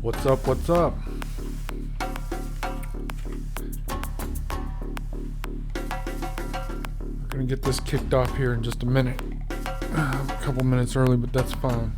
What's up? What's up? We're gonna get this kicked off here in just a minute. A couple minutes early, but that's fine.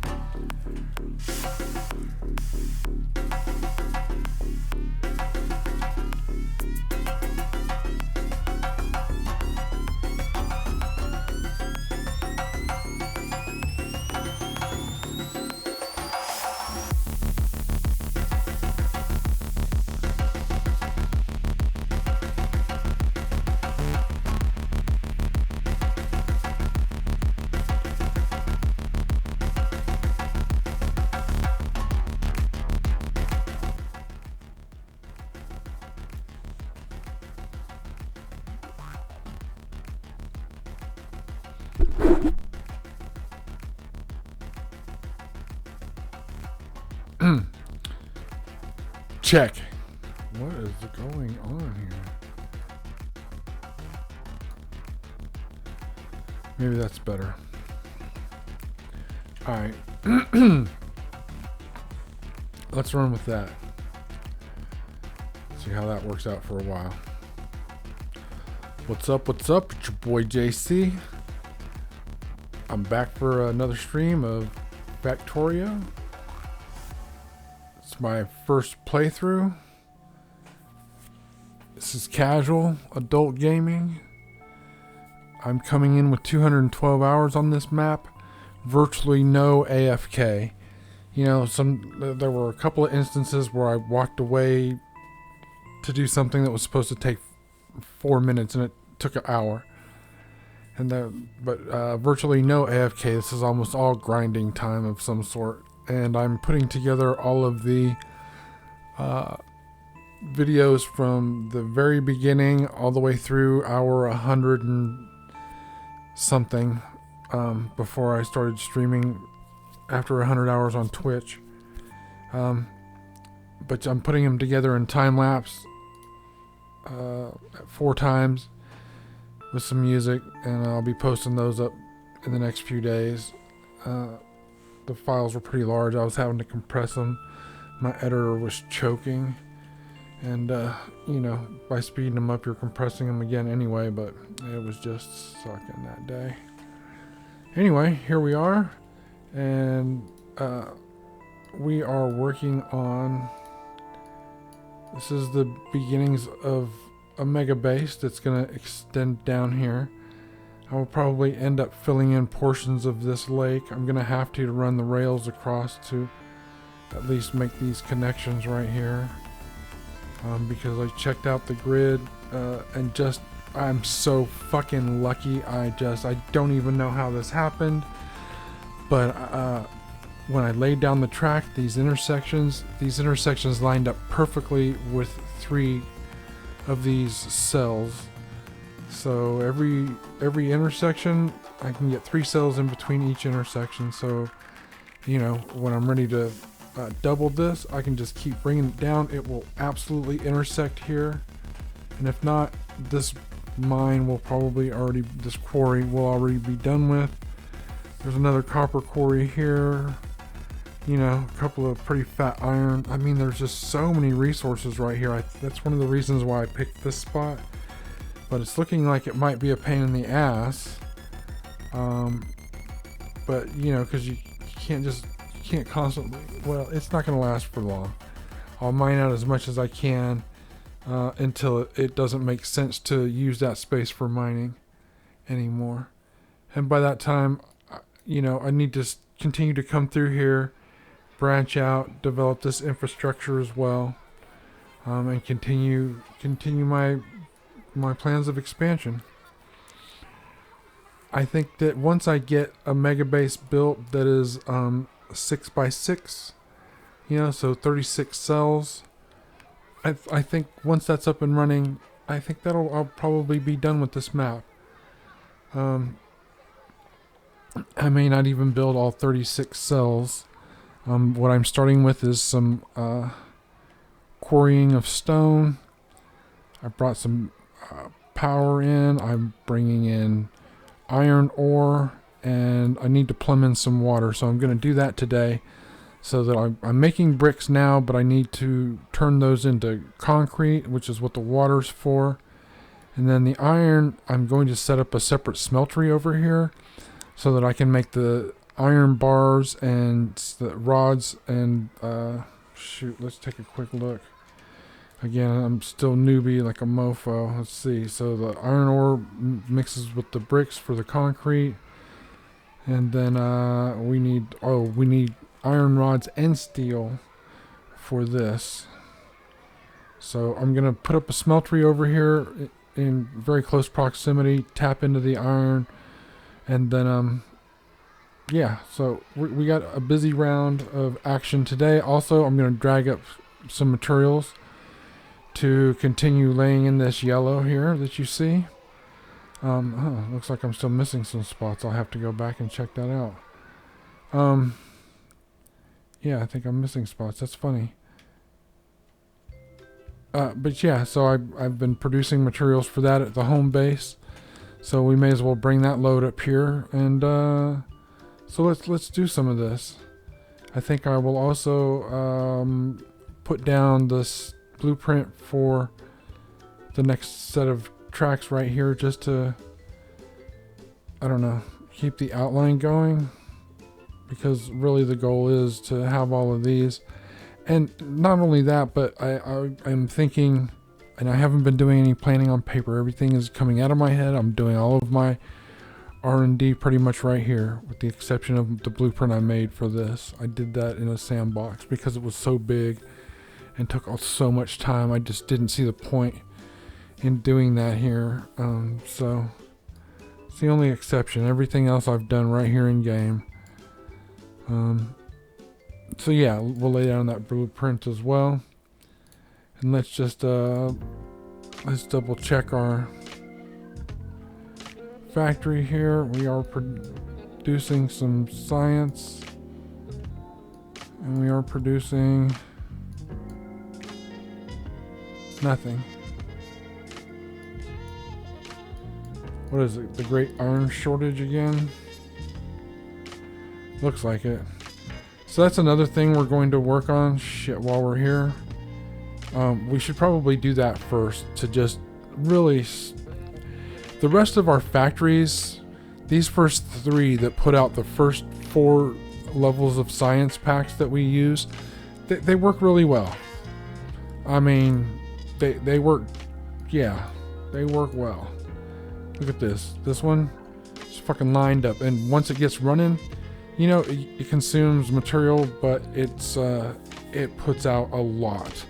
Check. What is going on here? Maybe that's better. Alright. Let's run with that. See how that works out for a while. What's up? What's up? It's your boy JC. I'm back for another stream of Factorio. It's my first playthrough. This is casual adult gaming. I'm coming in with 212 hours on this map. Virtually no AFK. You know, there were a couple of instances where I walked away to do something that was supposed to take 4 minutes and it took an hour. But virtually no AFK. This is almost all grinding time of some sort. And I'm putting together all of the videos from the very beginning all the way through hour 100 and something before I started streaming after 100 hours on Twitch. But I'm putting them together in time lapse 4 times with some music, and I'll be posting those up in the next few days. The files were pretty large. I was having to compress them. My editor was choking. And, you know, by speeding them up, you're compressing them again anyway, but it was just sucking that day. Anyway, here we are. And we are working on... This is the beginnings of a mega base that's going to extend down here. I will probably end up filling in portions of this lake. I'm going to have to run the rails across to at least make these connections right here. Because I checked out the grid and I'm so fucking lucky. I don't even know how this happened. But when I laid down the track, these intersections lined up perfectly with 3 of these cells. So every intersection, I can get 3 cells in between each intersection. So, you know, when I'm ready to double this, I can just keep bringing it down. It will absolutely intersect here. And if not, this quarry will already be done with. There's another copper quarry here. You know, a couple of pretty fat iron. I mean, there's just so many resources right here. That's one of the reasons why I picked this spot. But it's looking like it might be a pain in the ass. But, you know, because you can't constantly... Well, it's not going to last for long. I'll mine out as much as I can until it doesn't make sense to use that space for mining anymore. And by that time, you know, I need to continue to come through here, branch out, develop this infrastructure as well, and continue my plans of expansion. I think that once I get a mega base built that is 6x6, you know, so 36 cells, I think once that's up and running, I think I'll probably be done with this map. I may not even build all 36 cells. What I'm starting with is some quarrying of stone. I brought some power in. I'm bringing in iron ore, and I need to plumb in some water, so I'm going to do that today. so that I'm making bricks now, but I need to turn those into concrete, which is what the water's for. And then the iron, I'm going to set up a separate smeltery over here so that I can make the iron bars and the rods and shoot, let's take a quick look. Again, I'm still newbie like a mofo. Let's see. So the iron ore mixes with the bricks for the concrete. And then we need iron rods and steel for this. So I'm going to put up a smeltery over here in very close proximity, tap into the iron, and then yeah, so we got a busy round of action today. Also, I'm going to drag up some materials to continue laying in this yellow here that you see. Looks like I'm still missing some spots. I'll have to go back and check that out. Yeah, I think I'm missing spots. That's funny. But yeah, so I've been producing materials for that at the home base. So we may as well bring that load up here, and so let's do some of this. I think I will also put down this blueprint for the next set of tracks right here, just to, I don't know, keep the outline going, because really the goal is to have all of these. And not only that, but I'm thinking, and I haven't been doing any planning on paper. Everything is coming out of my head. I'm doing all of my R&D pretty much right here, with the exception of the blueprint I made for this. I did that in a sandbox because it was so big and took so much time. I just didn't see the point in doing that here. So it's the only exception. Everything else I've done right here in game. So yeah, we'll lay down that blueprint as well. And let's just let's double check our factory here. We are producing some science, and we are producing nothing. What is it? The great iron shortage again? Looks like it. So that's another thing we're going to work on while we're here. We should probably do that first to just really... The rest of our factories, these first 3 that put out the first 4 levels of science packs that we use, they work really well. I mean, they work, yeah, they work well. Look at this. This one is fucking lined up, and once it gets running, you know, it consumes material, but it puts out a lot.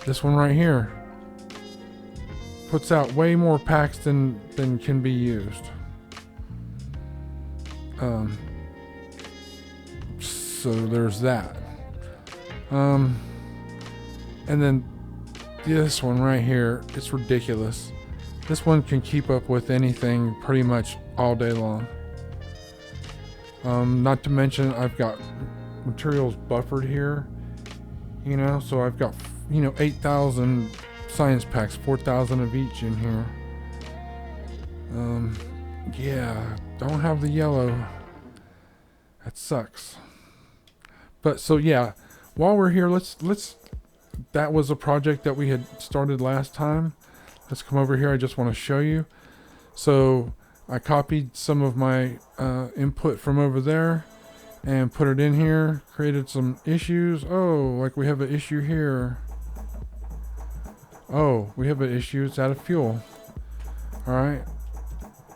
This one right here puts out way more packs than can be used. So there's that. And then this one right here, it's ridiculous. This one can keep up with anything pretty much all day long. Not to mention I've got materials buffered here, you know, so I've got, you know, 8,000 science packs, 4,000 of each in here. Yeah, don't have the yellow. That sucks. But so yeah, while we're here, let's that was a project that we had started last time. Let's come over here. I just want to show you. So I copied some of my input from over there and put it in here, created some issues. Oh, like we have an issue here. Oh, we have an issue. It's out of fuel. All right.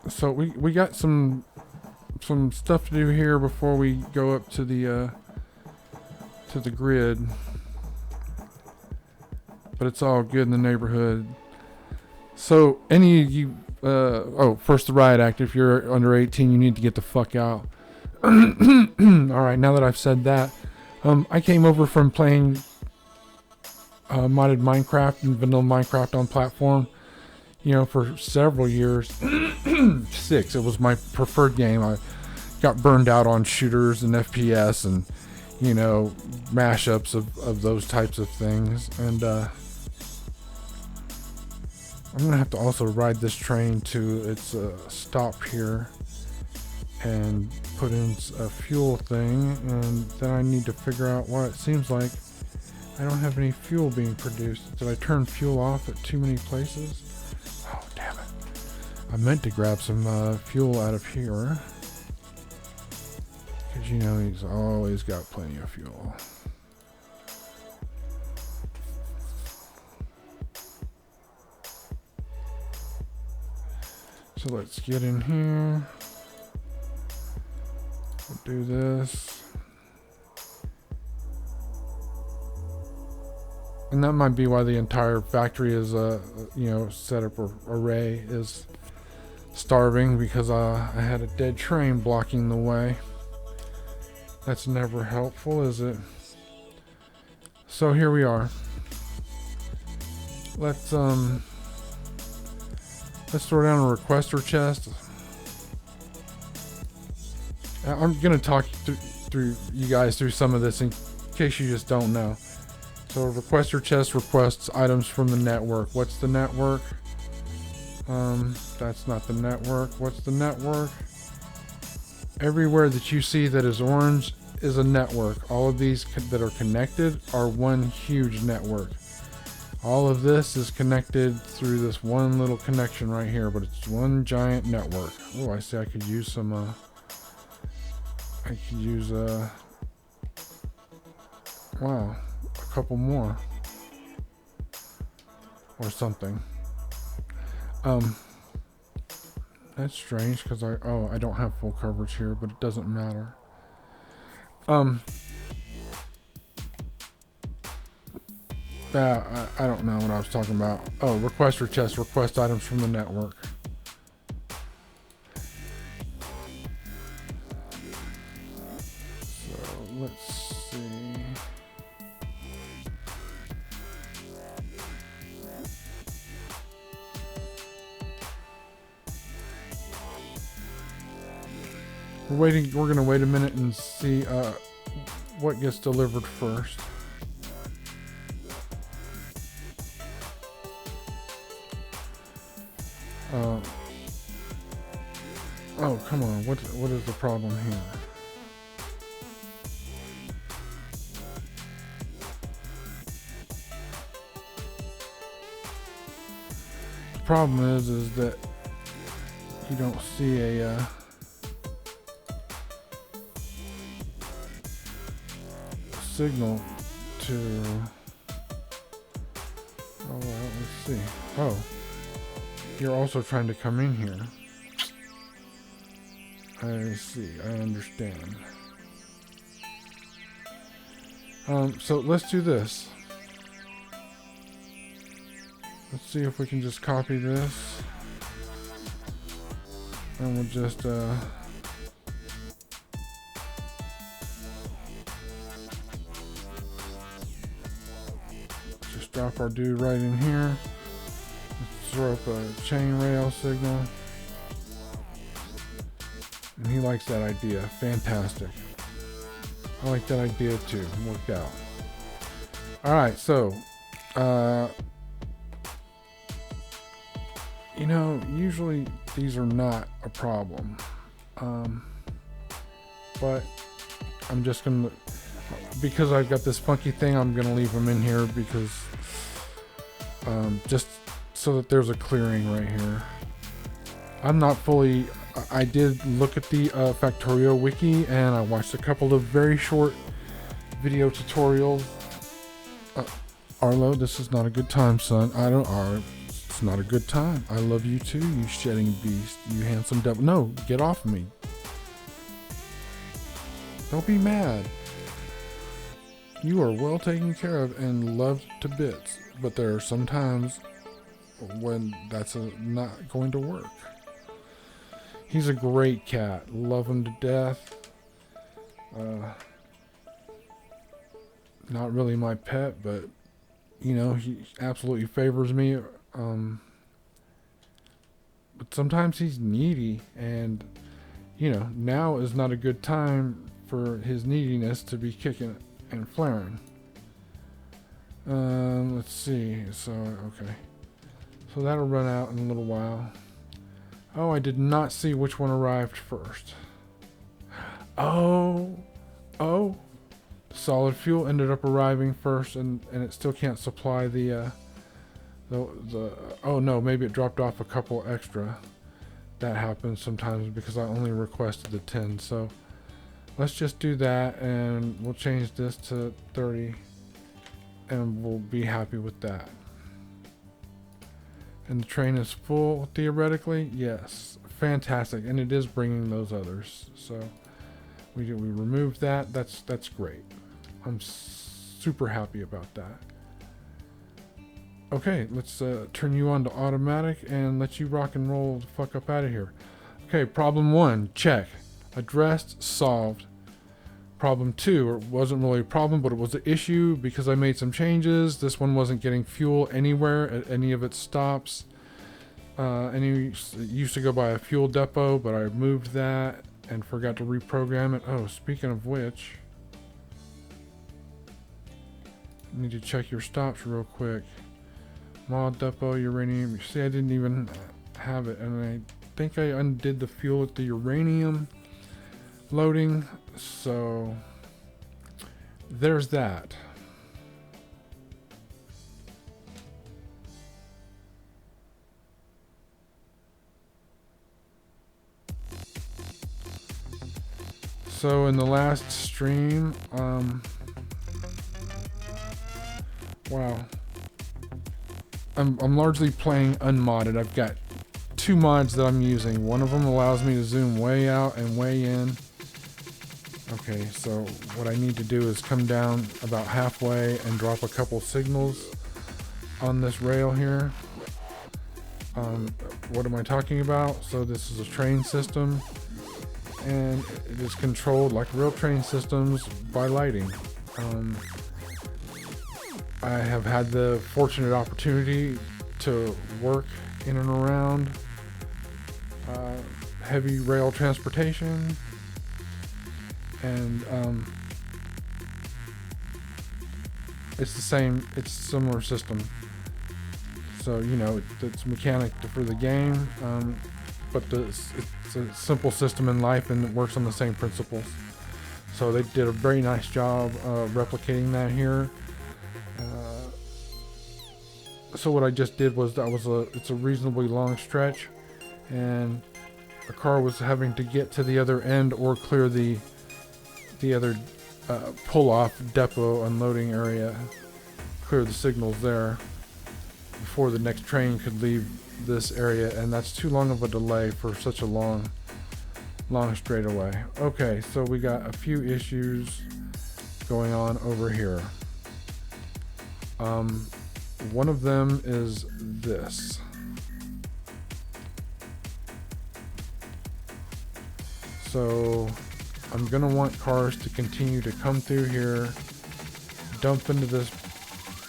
So we got some stuff to do here before we go up to the grid. But it's all good in the neighborhood. So any of you, first the riot act. If you're under 18, you need to get the fuck out. All right. Now that I've said that, I came over from playing modded Minecraft and vanilla Minecraft on platform, you know, for several years. 6. It was my preferred game. I got burned out on shooters and FPS and, you know, mashups of those types of things. And I'm gonna have to also ride this train to its stop here and put in a fuel thing, and then I need to figure out why it seems like I don't have any fuel being produced. Did I turn fuel off at too many places? Oh, damn it. I meant to grab some fuel out of here. Because you know he's always got plenty of fuel. So let's get in here. We'll do this. And that might be why the entire factory is, setup or array is starving, because I had a dead train blocking the way. That's never helpful, is it? So here we are. Let's throw down a requester chest. I'm gonna talk through you guys through some of this in case you just don't know. So requester chest requests items from the network. What's the network? That's not the network. What's the network? Everywhere that you see that is orange is a network. All of these that are connected are one huge network. All of this is connected through this one little connection right here, but it's one giant network. Oh, I see. I could use some. I could use wow, a couple more or something. That's strange because I don't have full coverage here, but it doesn't matter. I don't know what I was talking about. Oh, requester chest, request items from the network. So let's see. We're gonna wait a minute and see what gets delivered first. Oh, come on. What is the problem here? The problem is that you don't see a signal to. Oh, well, let's see. Oh, you're also trying to come in here. I see. I understand. So let's do this. Let's see if we can just copy this. And we'll just drop our dude right in here. Let's throw up a chain rail signal. And he likes that idea. Fantastic. I like that idea too. Worked out. Alright, so usually these are not a problem. But I'm just gonna, because I've got this funky thing, I'm gonna leave them in here because just so that there's a clearing right here. I'm not fully. I did look at the Factorio wiki and I watched a couple of very short video tutorials. Arlo, this is not a good time, son. It's not a good time. I love you too, you shedding beast, you handsome devil. No, get off me. Don't be mad. You are well taken care of and loved to bits, but there are some times when that's not going to work. He's a great cat. Love him to death. Not really my pet, but he absolutely favors me. But sometimes he's needy, and now is not a good time for his neediness to be kicking and flaring. Let's see. So okay, so that'll run out in a little while. Oh, I did not see which one arrived first. Oh, solid fuel ended up arriving first, and it still can't supply the oh no, maybe it dropped off a couple extra. That happens sometimes because I only requested the 10. So let's just do that, and we'll change this to 30, and we'll be happy with that. And the train is full theoretically. Yes, fantastic, and it is bringing those others. So we removed that. That's great. I'm super happy about that. Okay, let's turn you on to automatic and let you rock and roll the fuck up out of here. Okay, problem 1, check. Addressed, solved. Problem 2, it wasn't really a problem, but it was an issue because I made some changes. This one wasn't getting fuel anywhere at any of its stops. It used to go by a fuel depot, but I moved that and forgot to reprogram it. Oh, speaking of which, you need to check your stops real quick. Mod depot, uranium. You see, I didn't even have it, and I think I undid the fuel at the uranium loading, so there's that. So in the last stream, wow. I'm largely playing unmodded. I've got 2 mods that I'm using. One of them allows me to zoom way out and way in. Okay, so what I need to do is come down about halfway and drop a couple signals on this rail here. What am I talking about? So this is a train system, and it is controlled like real train systems by lighting. I have had the fortunate opportunity to work in and around heavy rail transportation, and it's a similar system. So, you know, it's mechanic for the game, but it's a simple system in life, and it works on the same principles. So they did a very nice job replicating that here. So what I just did was it's a reasonably long stretch, and a car was having to get to the other end or clear the other pull-off depot unloading area, clear the signals there before the next train could leave this area, and that's too long of a delay for such a long straightaway. Okay, so we got a few issues going on over here. One of them is this. So I'm gonna want cars to continue to come through here, dump into this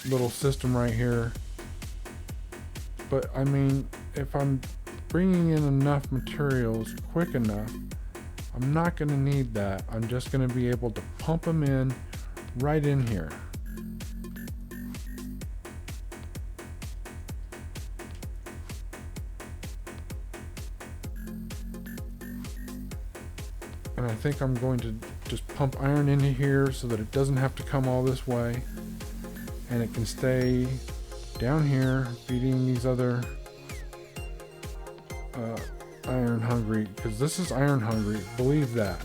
little system right here. But I mean, if I'm bringing in enough materials quick enough, I'm not gonna need that. I'm just gonna be able to pump them in right in here. And I think I'm going to just pump iron into here so that it doesn't have to come all this way, and it can stay down here feeding these other iron hungry, because this is iron hungry, believe that.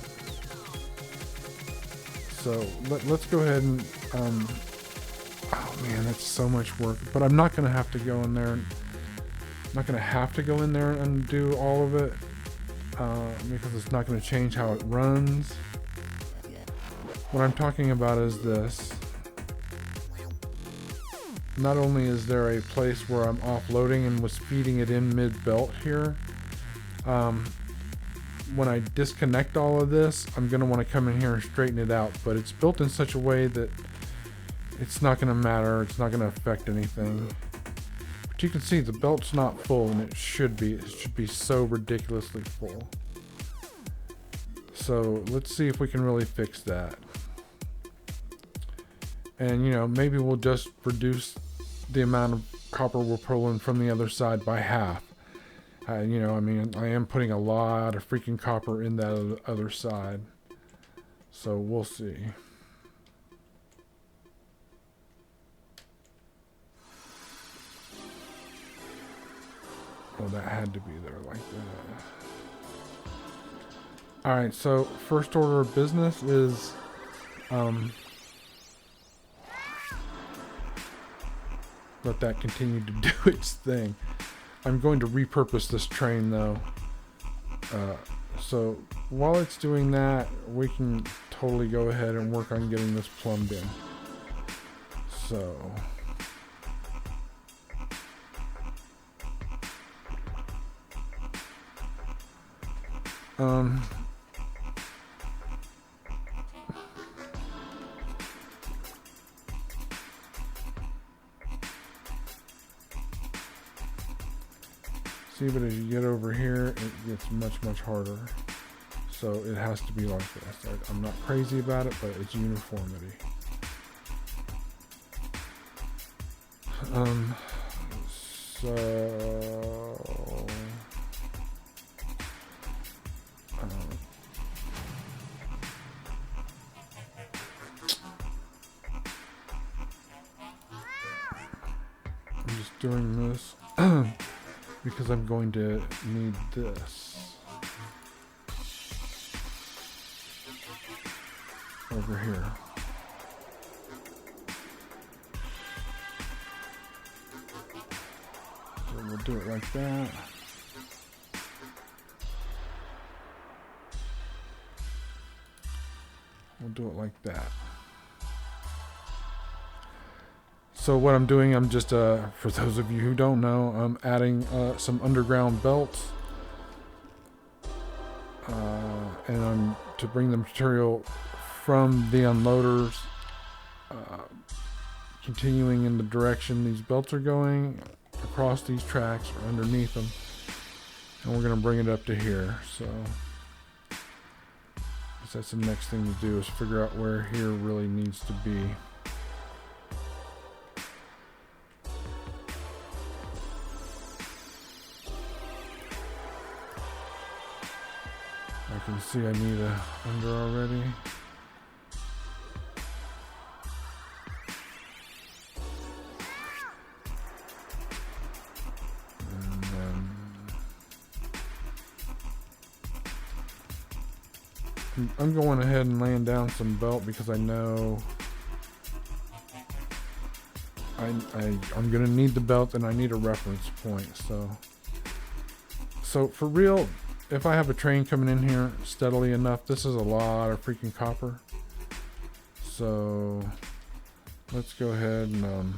So let's go ahead and oh man, that's so much work, but I'm not gonna have to go in there. I'm not gonna have to go in there and do all of it. Because it's not going to change how it runs. What I'm talking about is this. Not only is there a place where I'm offloading and was feeding it in mid-belt here, when I disconnect all of this, I'm going to want to come in here and straighten it out, but it's built in such a way that it's not going to matter, it's not going to affect anything. But you can see the belt's not full, and it should be. It should be so ridiculously full. So let's see if we can really fix that. And, you know, maybe we'll just reduce the amount of copper we're pulling from the other side by half. You know, I mean, I am putting a lot of freaking copper in that other side. So we'll see. Oh, that had to be there like that. Alright, so first order of business is let that continue to do its thing. I'm going to repurpose this train though. So while it's doing that, we can totally go ahead and work on getting this plumbed in. So see, but as you get over here, it gets much harder. So it has to be like this. I'm not crazy about it, but it's uniformity. So I'm just doing this because I'm going to need this over here. So we'll do it like that. We'll do it like that. So what I'm doing, I'm just, for those of you who don't know, I'm adding some underground belts. And I'm to bring the material from the unloaders, continuing in the direction these belts are going, across these tracks or underneath them. And we're going to bring it up to here. So that's the next thing to do, is figure out where here really needs to be. I can see I need a under already. And then I'm going ahead and laying down some belt because I know I'm gonna need the belt and I need a reference point. So for real, if I have a train coming in here steadily enough, this is a lot of freaking copper. So let's go ahead and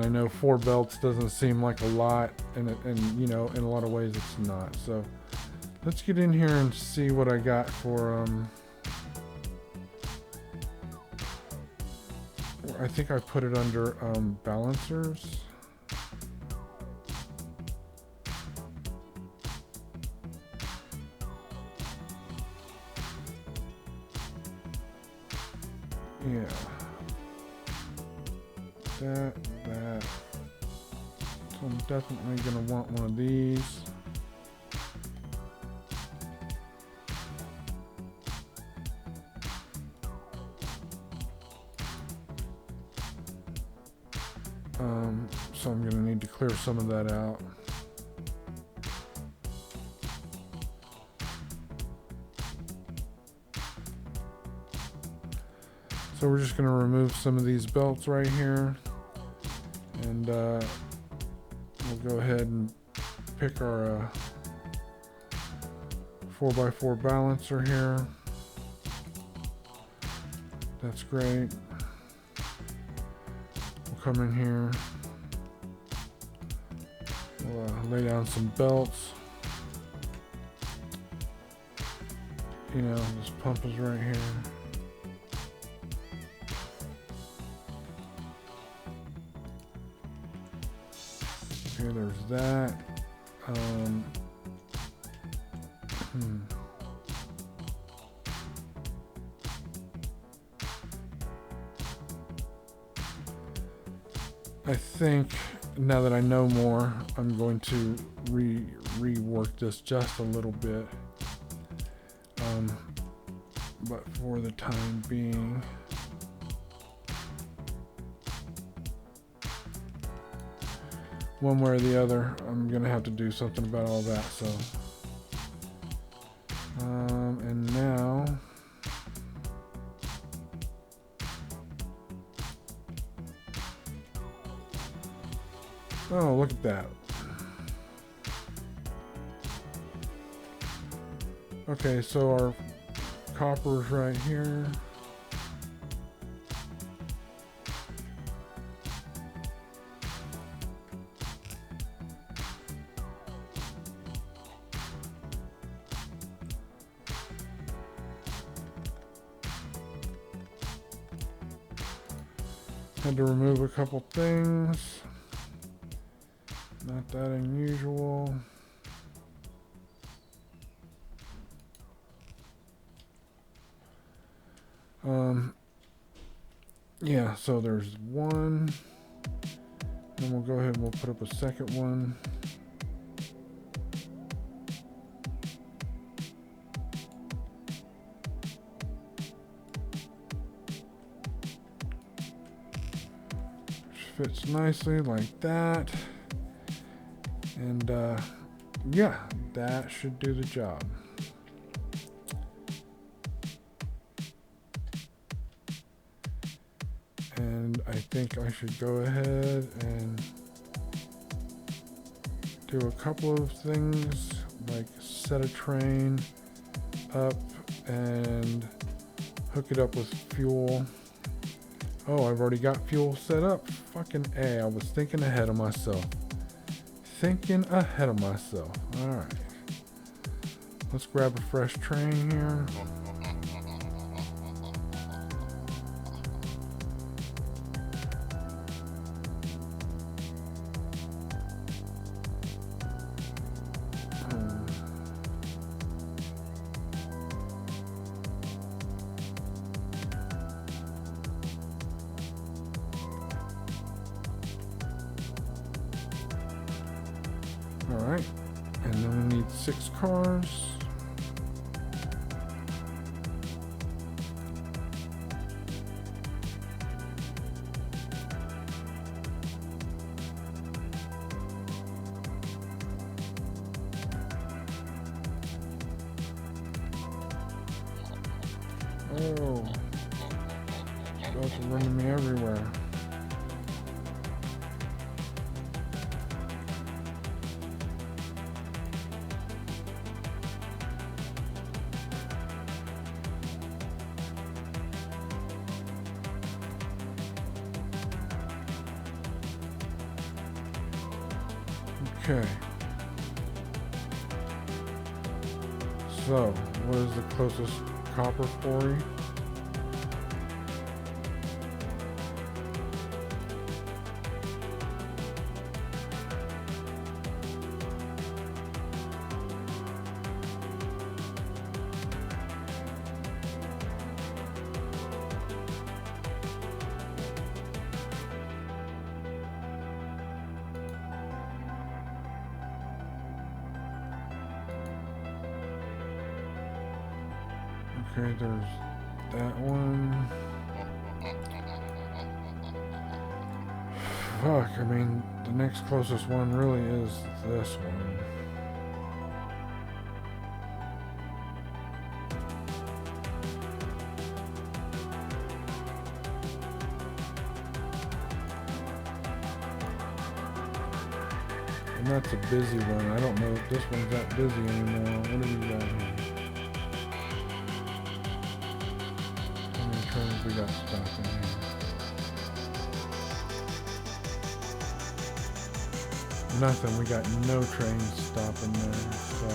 I know 4 belts doesn't seem like a lot, and you know, in a lot of ways it's not. So let's get in here and see what I got for I think I put it under balancers. Yeah. That. So I'm definitely gonna want one of these. So I'm going to need to clear some of that out. So we're just going to remove some of these belts right here. And we'll go ahead and pick our 4x4 balancer here. That's great. We'll come in here. We'll lay down some belts. You know, this pump is right here. Okay, there's that. I think now that I know more, I'm going to rework this just a little bit. But for the time being, one way or the other, I'm gonna have to do something about all that. So, and now, oh, look at that. Okay, so our copper's right here. Had to remove a couple things. Not that unusual. Yeah, so there's one. Then we'll go ahead and we'll put up a second one. Which fits nicely like that. And yeah, that should do the job. And I think I should go ahead and do a couple of things, like set a train up and hook it up with fuel. Oh, I've already got fuel set up. Fucking A, I was thinking ahead of myself. Alright. Let's grab a fresh train here. Alright, and then we need 6 cars. Oh, both are running me everywhere. Okay. So, what is the closest copper quarry? Okay, there's that one. Fuck, I mean, the next closest one really is this one. And that's a busy one. I don't know if this one's that busy anymore. What do we got here? How many trains we got stopping here? Nothing. We got no trains stopping there. So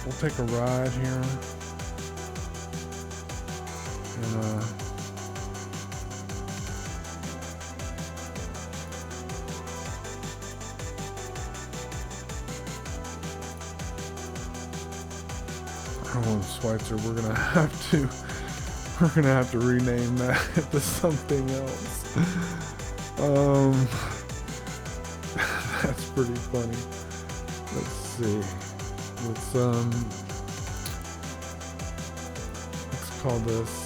we'll take a ride here. And Oh, Schweitzer, we're gonna have to rename that to something else. That's pretty funny. Let's see. Let's call this.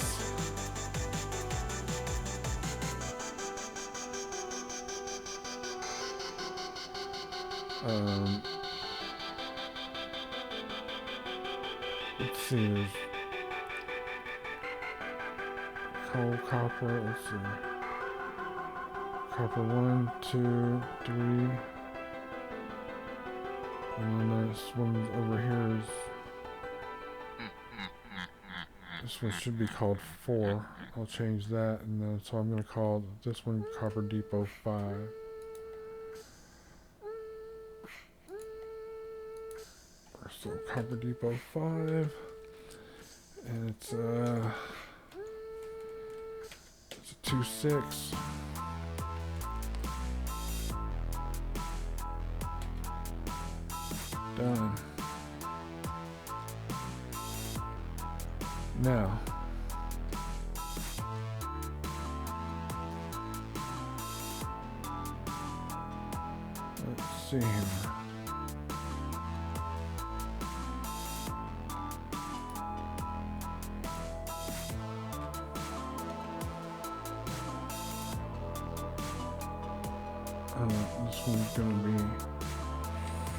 Let's see. There's coal, copper. Let's see. Copper 1, 2, 3. And then this one over here is. This one should be called 4. I'll change that, and then so I'm going to call this one Copper Depot 5. So Copper Depot 5, and it's a 2.6. Done. Now, let's see here. This one's going to be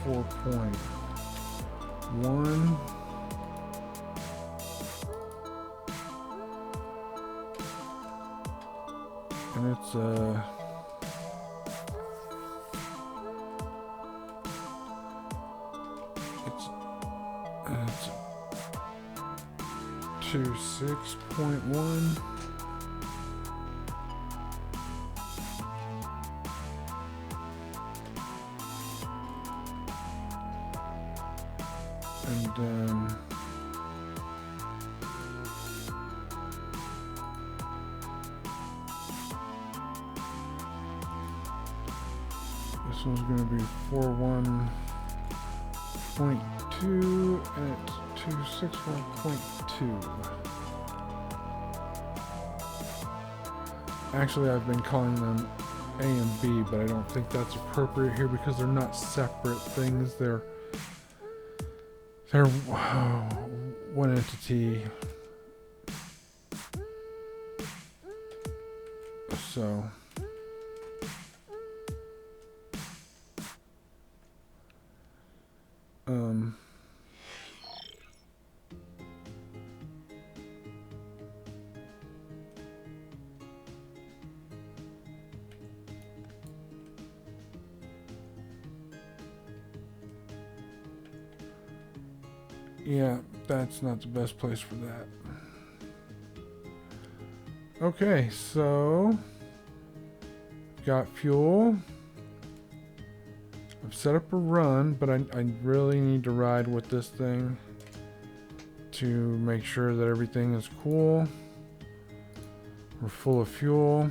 4.1. And it's to 6.1. And this one's going to be 4.1.2 and it's 261.2. Actually, I've been calling them A and B, but I don't think that's appropriate here because they're not separate things. They're one entity. So yeah, that's not the best place for that. Okay, so got fuel. I've set up a run, but I really need to ride with this thing to make sure that everything is cool. We're full of fuel.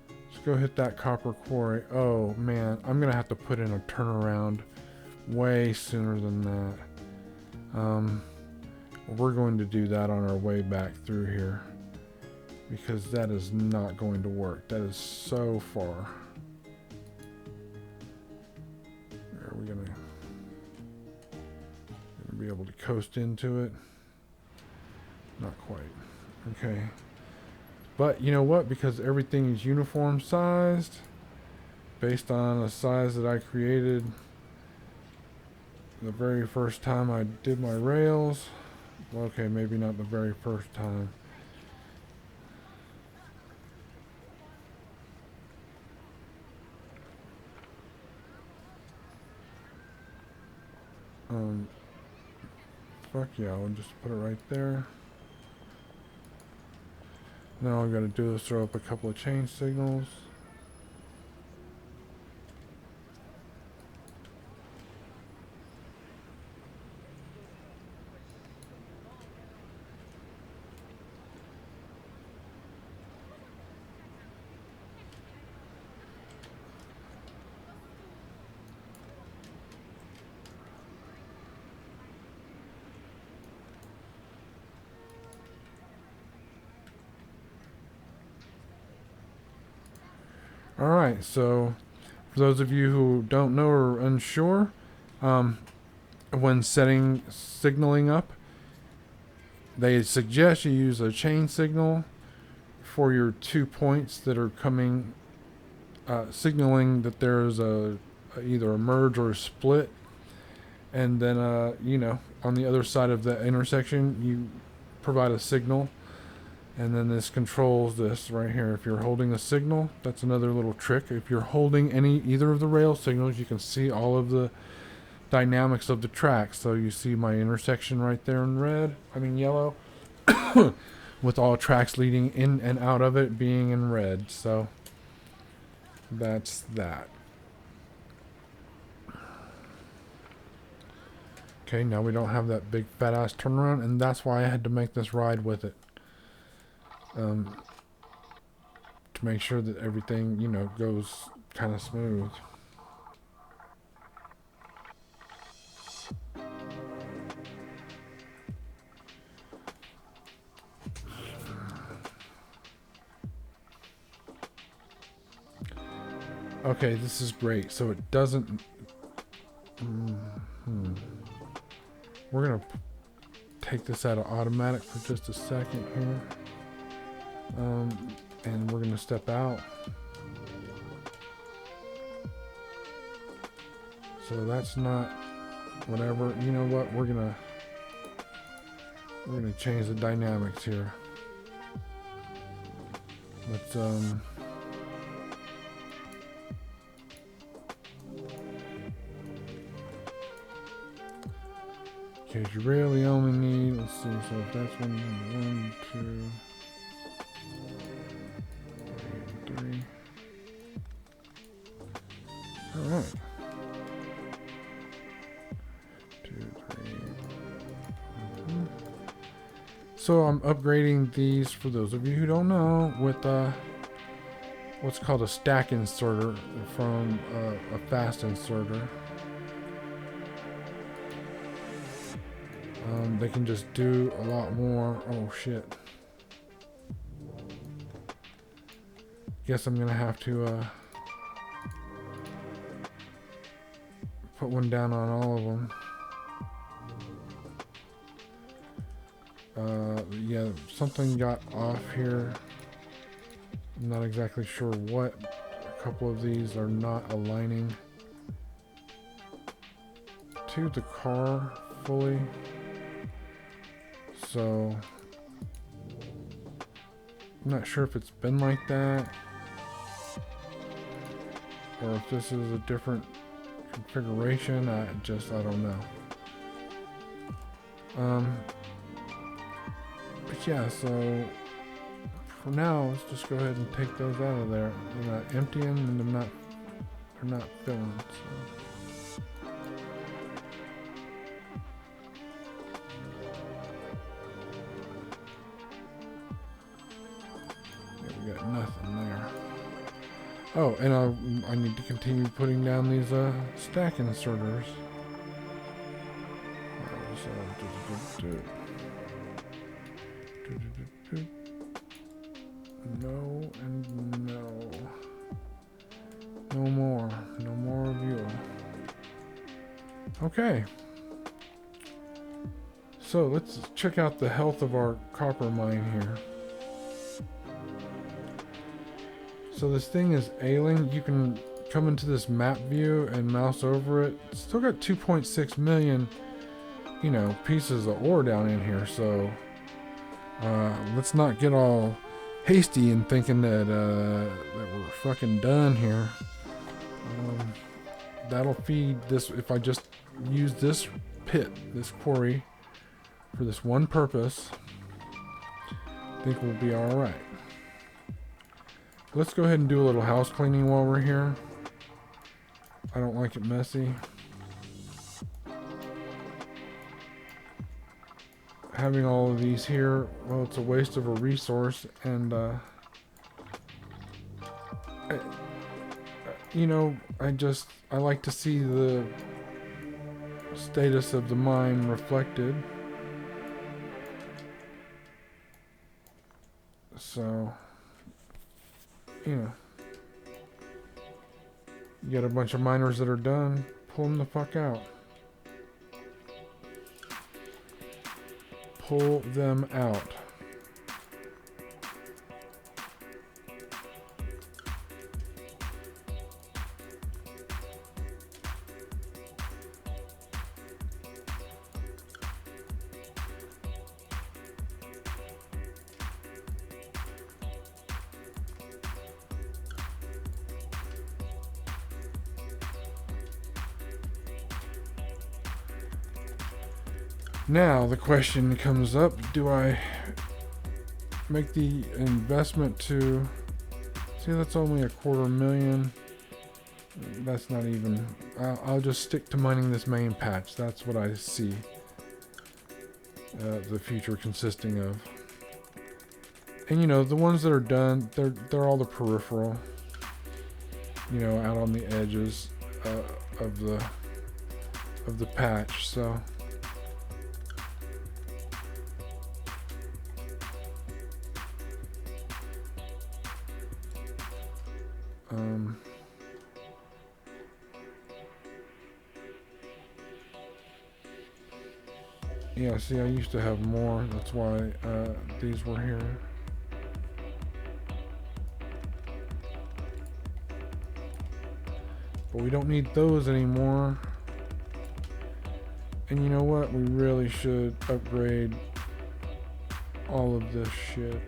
Let's go hit that copper quarry. Oh man, I'm gonna have to put in a turnaround way sooner than that. We're going to do that on our way back through here because that is not going to work. That is so far. Are we gonna be able to coast into it? Not quite. Okay. But you know what? Because everything is uniform sized based on a size that I created the very first time I did my rails. Okay, maybe not the very first time. Fuck yeah, I'll just put it right there. Now all I'm gonna do is throw up a couple of change signals. Alright, so for those of you who don't know or are unsure, when setting signaling up, they suggest you use a chain signal for your 2 points that are coming, signaling that there's either a merge or a split. And then, on the other side of the intersection, you provide a signal. And then this controls this right here. If you're holding a signal, that's another little trick. If you're holding either of the rail signals, you can see all of the dynamics of the track. So you see my intersection right there in yellow, with all tracks leading in and out of it being in red. So that's that. Okay, now we don't have that big fat ass turnaround, and that's why I had to make this ride with it. To make sure that everything, goes kind of smooth. Okay, this is great. So it doesn't... We're going to take this out of automatic for just a second here. And we're going to step out. So that's not whatever. You know what? We're going to change the dynamics here. Let's because you really only need, let's see, so if that's 1, 2, 3. Alright. 2, 3. So I'm upgrading these, for those of you who don't know, with what's called a stack inserter from a fast inserter. They can just do a lot more. Oh shit. Guess I'm gonna have to put one down on all of them. Yeah, something got off here. I'm not exactly sure what. A couple of these are not aligning to the car fully. So, I'm not sure if it's been like that, or if this is a different configuration. I don't know. But yeah, so for now, let's just go ahead and take those out of there. They're not emptying, and they're not filling. So. Nothing there. Oh, and I need to continue putting down these stack inserters. No and no. No more. No more of you. Okay. So let's check out the health of our copper mine here. So this thing is ailing. You can come into this map view and mouse over it. It's still got 2.6 million, pieces of ore down in here. So let's not get all hasty and thinking that we're fucking done here. That'll feed this. If I just use this pit, this quarry, for this one purpose, I think we'll be all right. Let's go ahead and do a little house cleaning while we're here. I don't like it messy. Having all of these here, well, it's a waste of a resource, and I like to see the status of the mine reflected. So, You got a bunch of miners that are done, pull them the fuck out. Pull them out. Now the question comes up, do I make the investment to, see, that's only $250,000. That's not even, I'll just stick to mining this main patch. That's what I see the future consisting of. And you know, the ones that are done, they're all the peripheral, you know, out on the edges of the patch. So yeah, see, I used to have more. That's why these were here. But we don't need those anymore. And you know what? We really should upgrade all of this shit.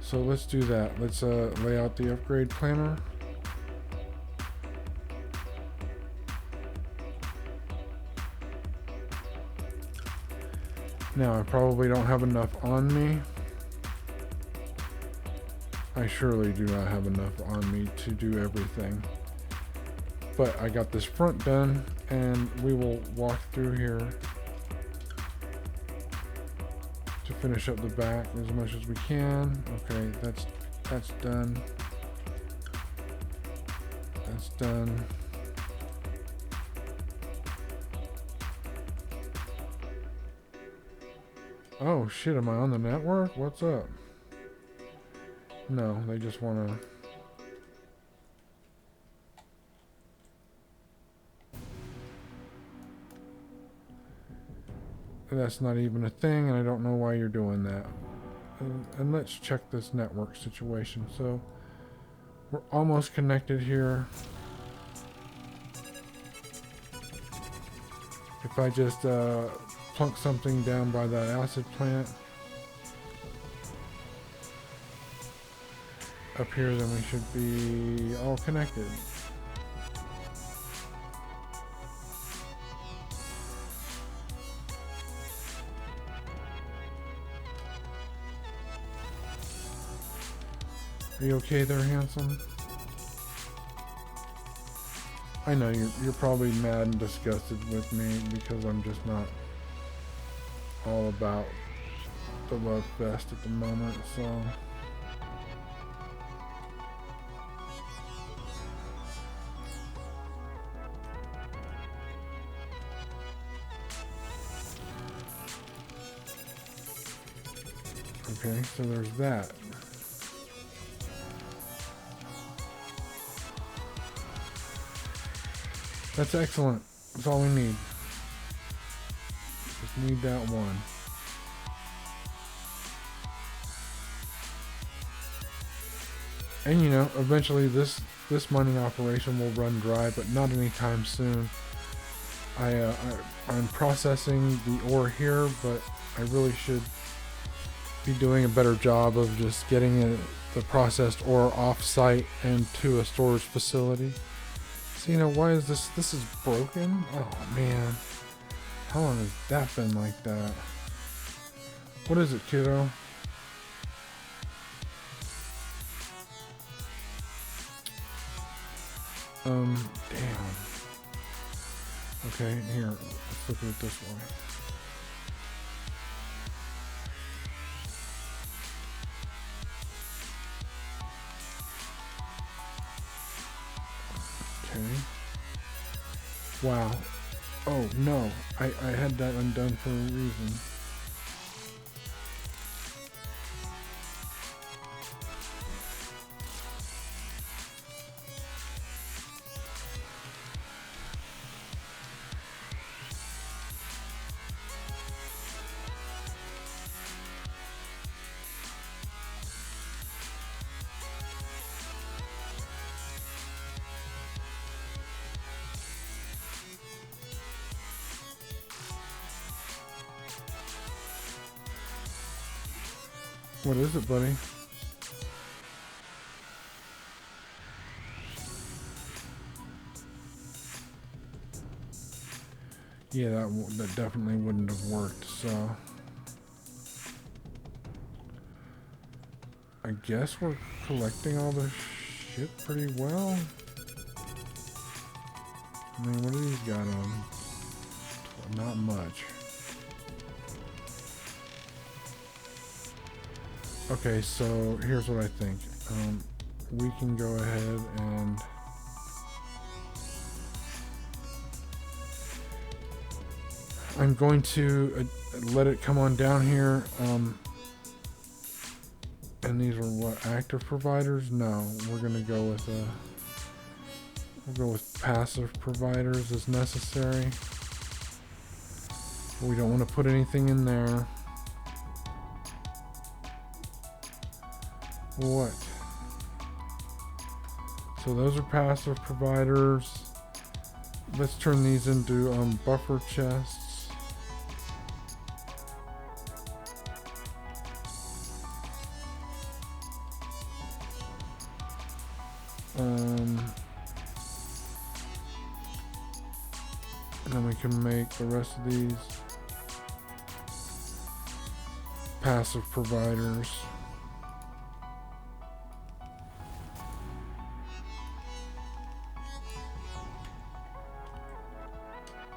So let's do that. Let's lay out the upgrade planner. Now, I probably don't have enough on me. I surely do not have enough on me to do everything. But I got this front done, and we will walk through here to finish up the back as much as we can. Okay, that's done. That's done. Oh shit, am I on the network? What's up? No, they just want to... That's not even a thing, and I don't know why you're doing that. And let's check this network situation. So, we're almost connected here. If I just plunk something down by that acid plant up here, then we should be all connected. Are you okay there, handsome? I know you're probably mad and disgusted with me because I'm just not all about the love fest at the moment, so... Okay, so there's that. That's excellent. That's all we need. Just need that one. And you know, eventually this mining operation will run dry, but not anytime soon. I'm processing the ore here, but I really should be doing a better job of just getting the processed ore off-site and to a storage facility. So, you know, why is this is broken? Oh man, how long has that been like that? What is it, kiddo? Damn. Okay, here, let's look at it this way. Okay. Wow. Oh no, I had that undone for a reason. What is it, buddy? Yeah, that definitely wouldn't have worked, so... I guess we're collecting all the shit pretty well. I mean, what do these got on? Not much. Okay, so here's what I think. We can go ahead and... I'm going to let it come on down here. And these are what, active providers? No, we're gonna go with we'll go with passive providers as necessary. We don't want to put anything in there. What? So those are passive providers. Let's turn these into buffer chests. And then we can make the rest of these passive providers.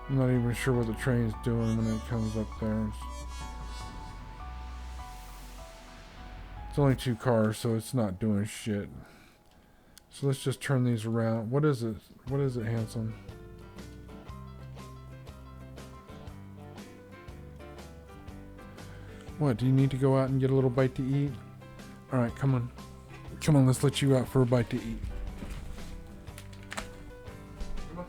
I'm not even sure what the train's doing when it comes up there. It's only 2 cars, so it's not doing shit. So let's just turn these around. What is it? What is it, handsome? What, do you need to go out and get a little bite to eat? Alright, come on. Come on, let's let you out for a bite to eat. Come on.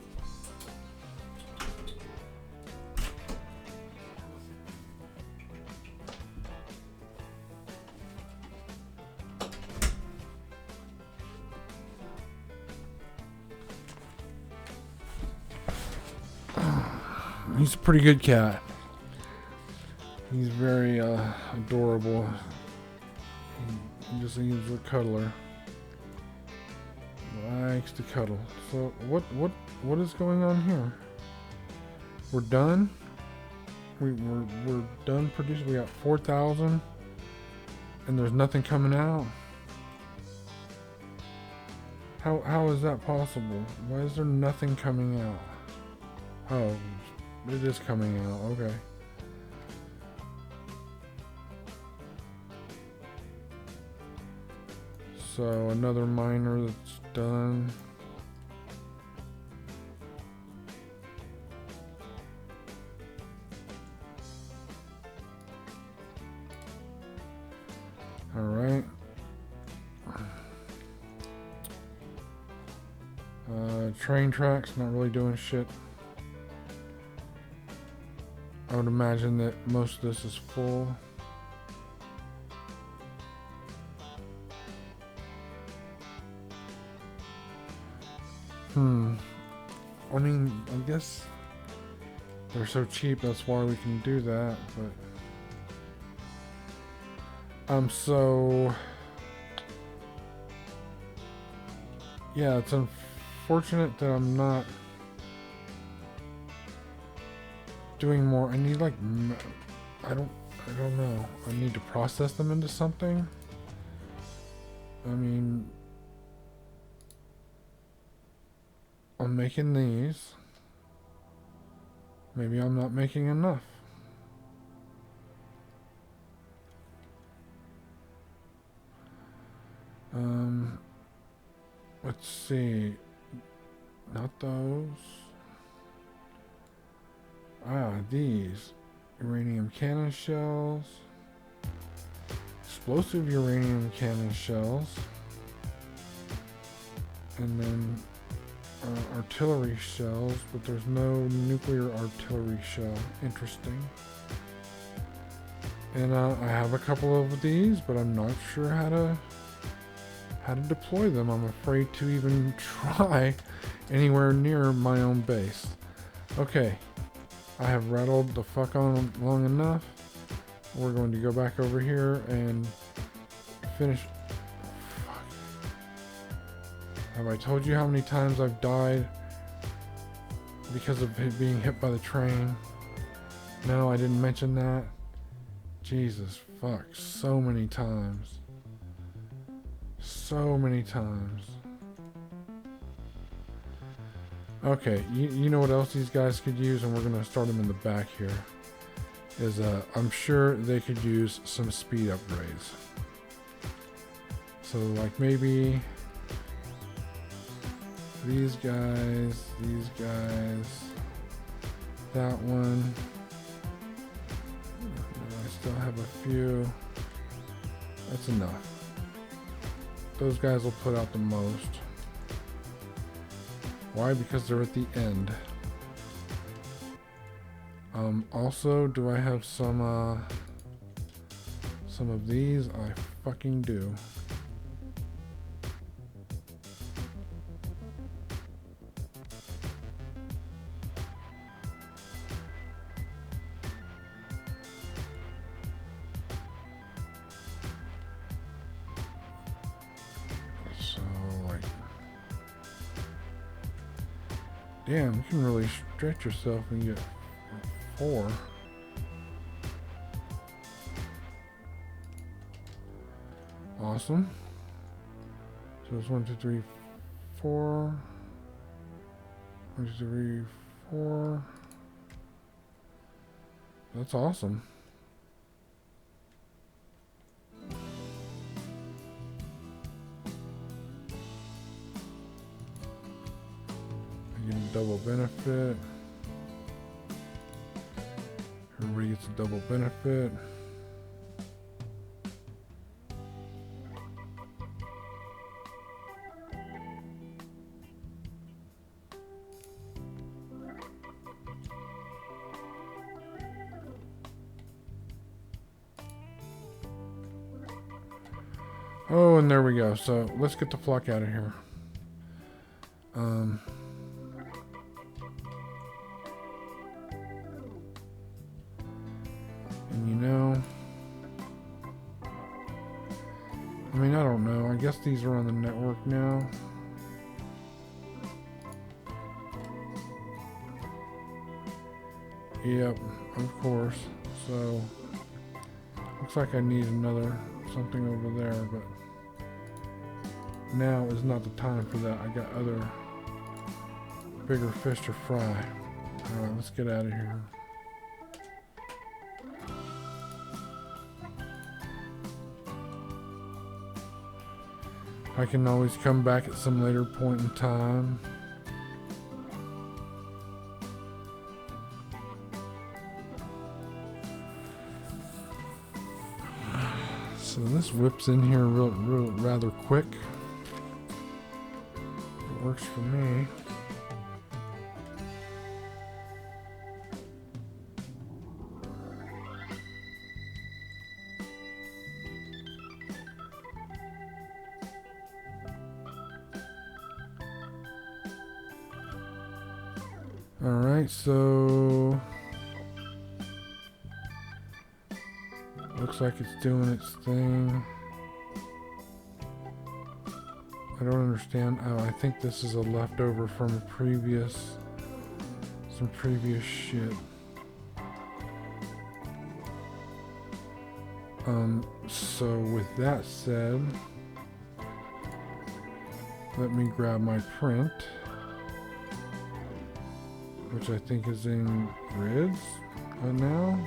He's a pretty good cat. He's very adorable. He just needs a cuddler. Likes to cuddle. So what is going on here? We're done. We're done producing. We got 4,000, and there's nothing coming out. How is that possible? Why is there nothing coming out? Oh, it is coming out. Okay. So another miner that's done. All right. Train tracks, not really doing shit. I would imagine that most of this is full. I mean, I guess they're so cheap, that's why we can do that, but so yeah, it's unfortunate that I'm not doing more. I need, like, I don't know. I need to process them into something. I mean, I'm making these. Maybe I'm not making enough. Let's see. Not those. These. Uranium cannon shells. Explosive uranium cannon shells. And then artillery shells, but there's no nuclear artillery shell. Interesting. And I have a couple of these, but I'm not sure how to deploy them. I'm afraid to even try anywhere near my own base. Okay, I have rattled the fuck on long enough. We're going to go back over here and finish. Fuck. Have I told you how many times I've died because of being hit by the train? No, I didn't mention that. Jesus fuck, so many times. So many times. Okay, you know what else these guys could use, and we're gonna start them in the back here. Is I'm sure they could use some speed upgrades. So like maybe these guys, that one. I still have a few. That's enough. Those guys will put out the most. Why? Because they're at the end. Also, do I have some of these? I fucking do. So, like, damn, you can really stretch yourself and get 4. Awesome. So it's 1, 2, 3, 4. 1, 2, 3, 4. That's awesome. I get a double benefit. Everybody gets a double benefit. Oh, and there we go. So let's get the flock out of here. And you know, I mean, I don't know. I guess these are on the network now. Yep, of course. So looks like I need another something over there, but now is not the time for that. I got other bigger fish to fry. Alright, let's get out of here. I can always come back at some later point in time. So this whips in here rather quick. It works for me. Alright, so looks like it's doing its thing. I don't understand. Oh, I think this is a leftover from a some previous shit. So with that said, let me grab my print, which I think is in grids now.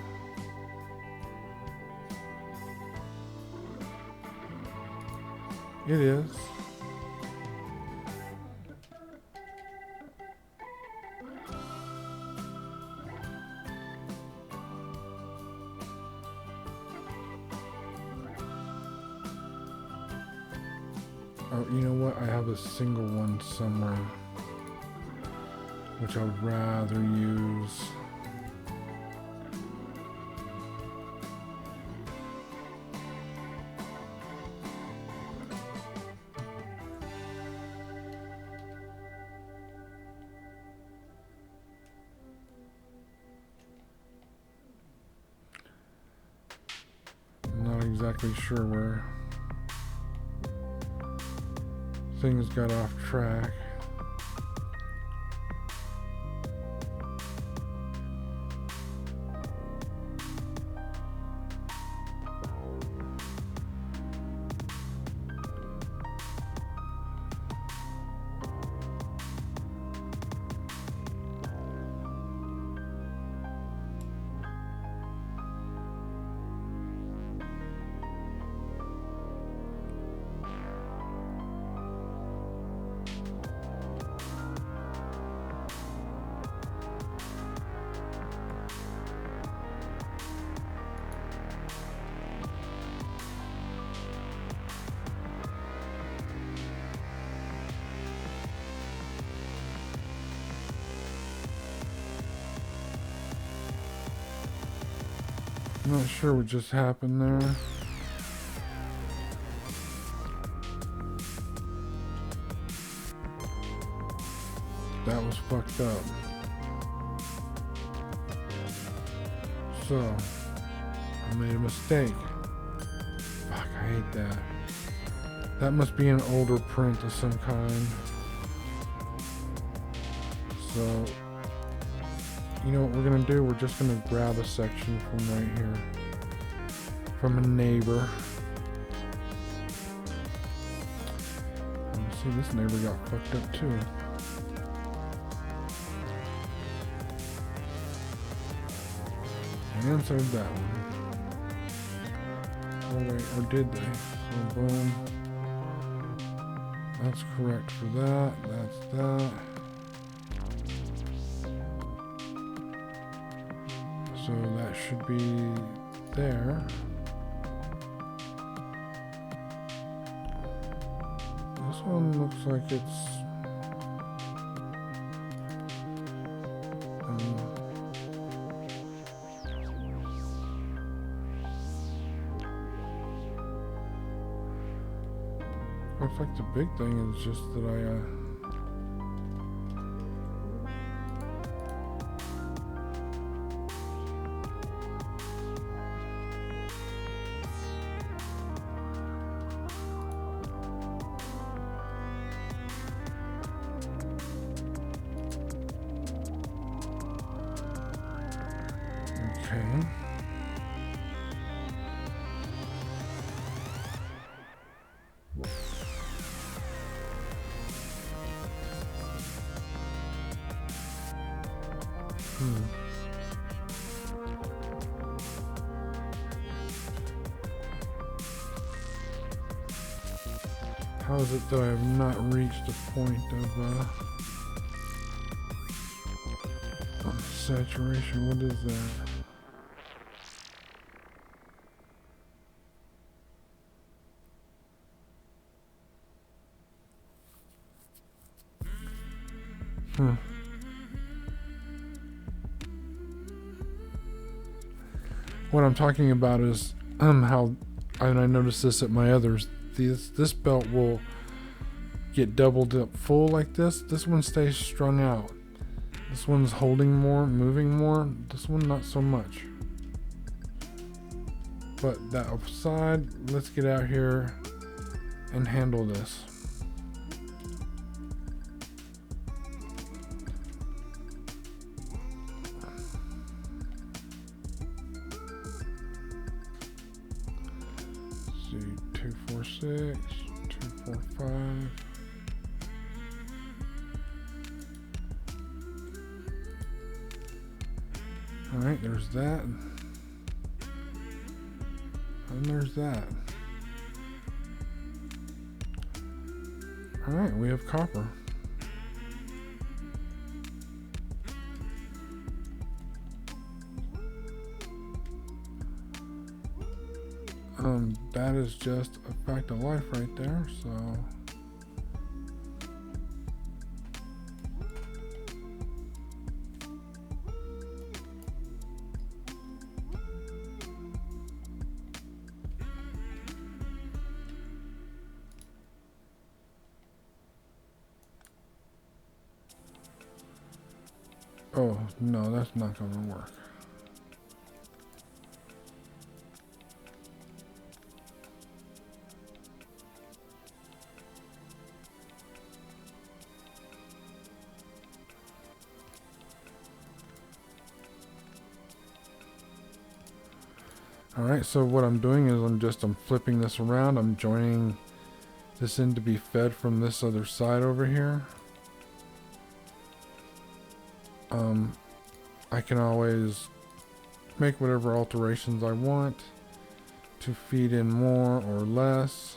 It is. Oh, you know what? I have a single one somewhere, which I'd rather use. I'm not exactly sure where things got off track. I'm not sure what just happened there. That was fucked up. So, I made a mistake. Fuck, I hate that. That must be an older print of some kind. So, you know what we're gonna do? We're just gonna grab a section from right here. From a neighbor. And see, this neighbor got fucked up too. And so did that one. Oh wait, or did they? So boom. That's correct for that. That's that. So that should be there. This one looks like it's looks like the big thing is just that okay. How is it that I have not reached the point of saturation? What is that? What I'm talking about is how, and I noticed this at my others, this belt will get doubled up full like this. This one stays strung out. This one's holding more, moving more. This one not so much. But that side, let's get out here and handle this. See, 246, 245. Alright, there's that. And there's that. Alright, we have copper. That is just a fact of life right there, so oh no, that's not gonna work. Alright, so what I'm doing is I'm flipping this around. I'm joining this in to be fed from this other side over here. I can always make whatever alterations I want to feed in more or less.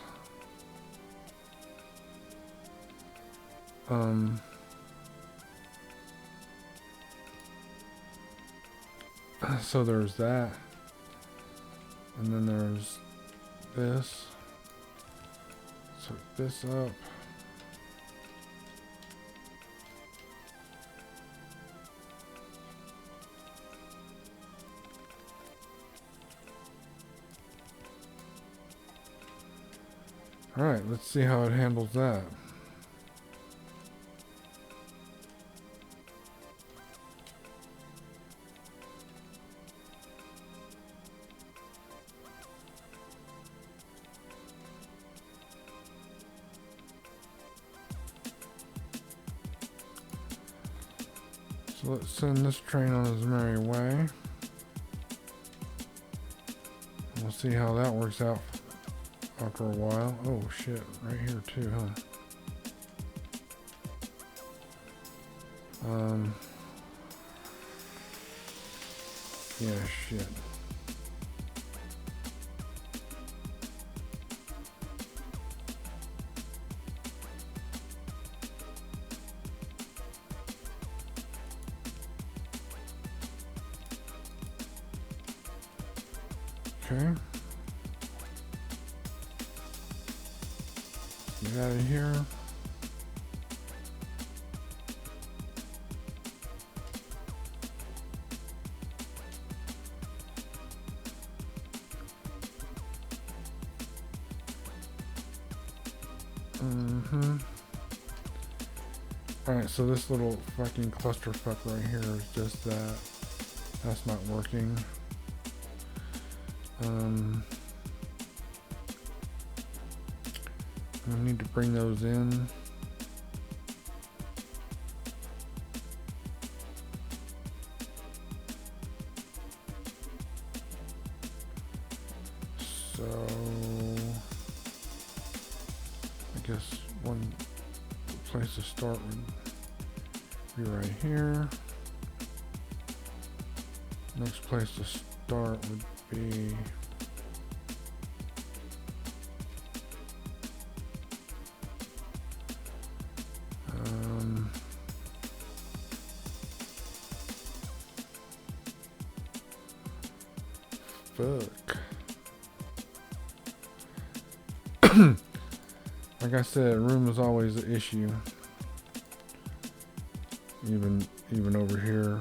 So there's that. And then there's this. So this up. Alright, let's see how it handles that. So let's send this train on its merry way. We'll see how that works out after a while. Oh shit, right here too, huh? Yeah, shit. Okay. Get out of here. Alright, so this little fucking clusterfuck right here is just that. That's not working. I need to bring those in. So I guess one place to start would be right here. Next place to start would be fuck. Like I said, room is always an issue. Even over here,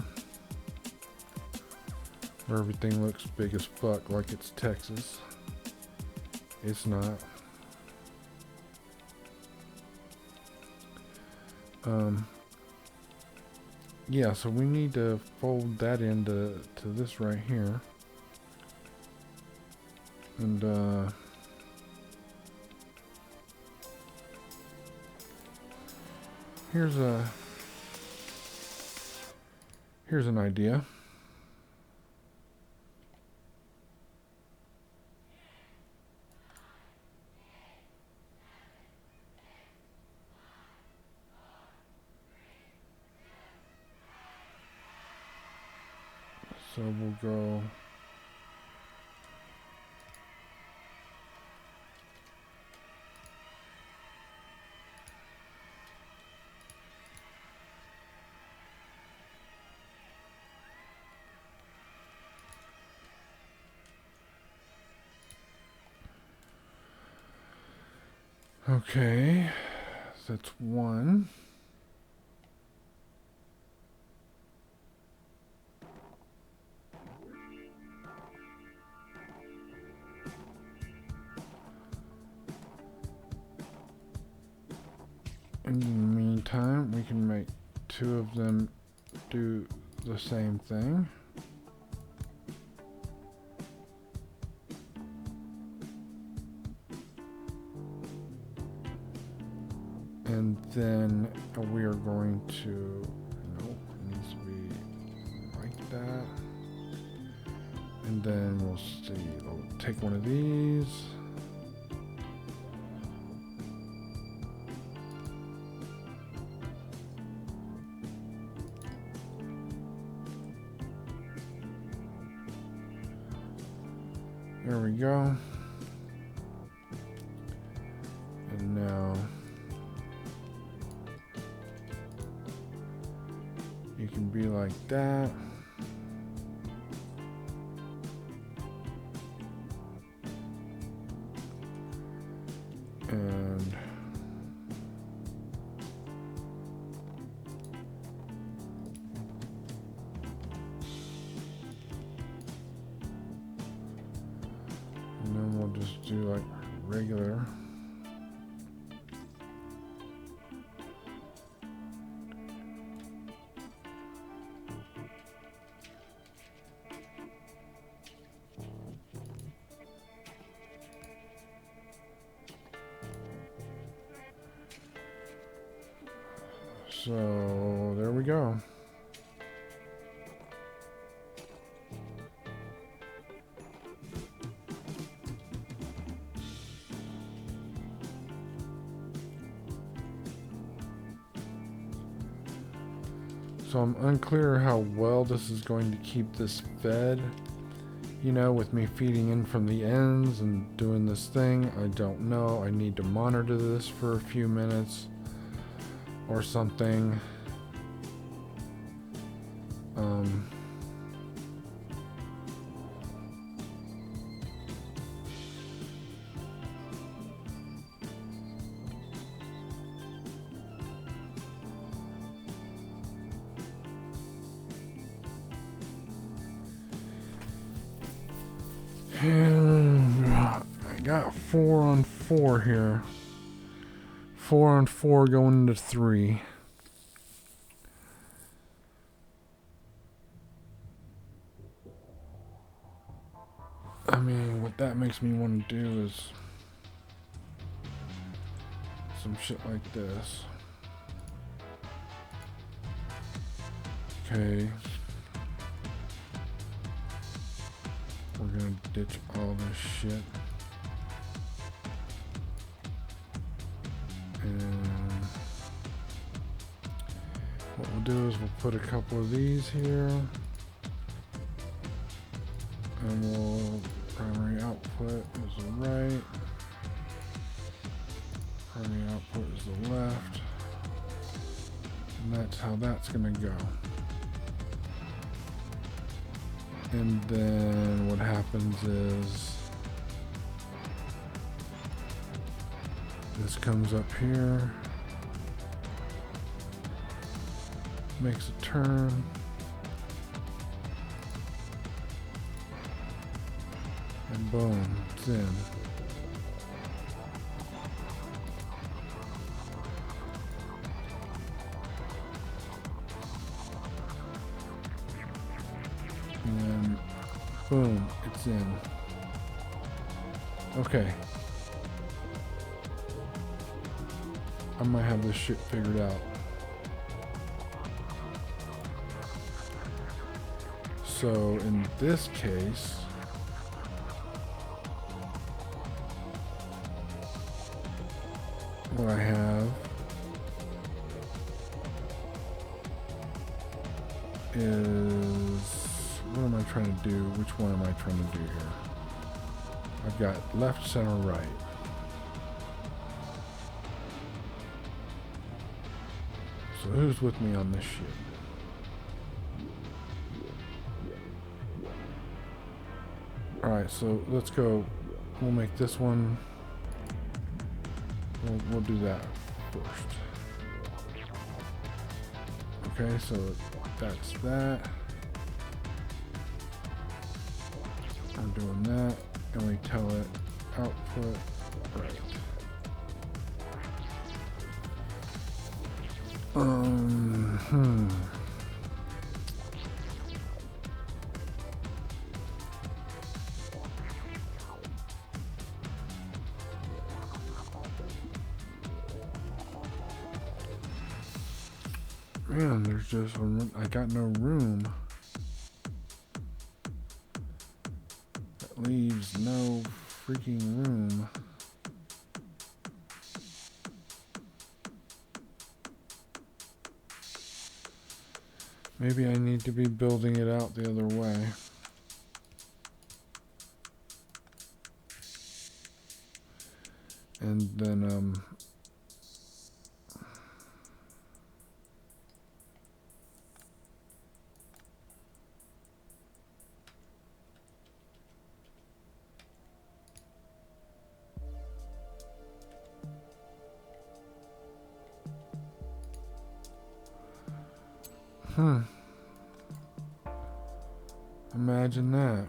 where everything looks big as fuck, like it's Texas. It's not. Yeah, so we need to fold that into this right here. And here's an idea. So we'll go okay, so that's one. In the meantime, we can make two of them do the same thing. And then we are going to, nope, it needs to be like that. And then we'll see, we'll take one of these. There we go. And now you can be like that. And then we'll just do like regular. So there we go. So I'm unclear how well this is going to keep this fed. You know, with me feeding in from the ends and doing this thing, I don't know. I need to monitor this for a few minutes or something. And I got 4 on 4 here. 4 on 4 going into 3. I mean, what that makes me want to do is some shit like this. Okay. We're gonna ditch all this shit. And what we'll do is we'll put a couple of these here. And we'll primary output is the right. Primary output is the left. And that's how that's gonna go. And then what happens is this comes up here, makes a turn, and boom, it's in. And boom, it's in. Okay. I might have this shit figured out. So in this case, what I have is, what am I trying to do? Which one am I trying to do here? I've got left, center, right. So who's with me on this shit? Alright, so let's go. We'll make this one. We'll do that first. Okay, so that's that. I'm doing that, and we tell it output right. Man, there's just, I got no room. leaves no freaking room. Maybe I need to be building it out the other way. And then, imagine that.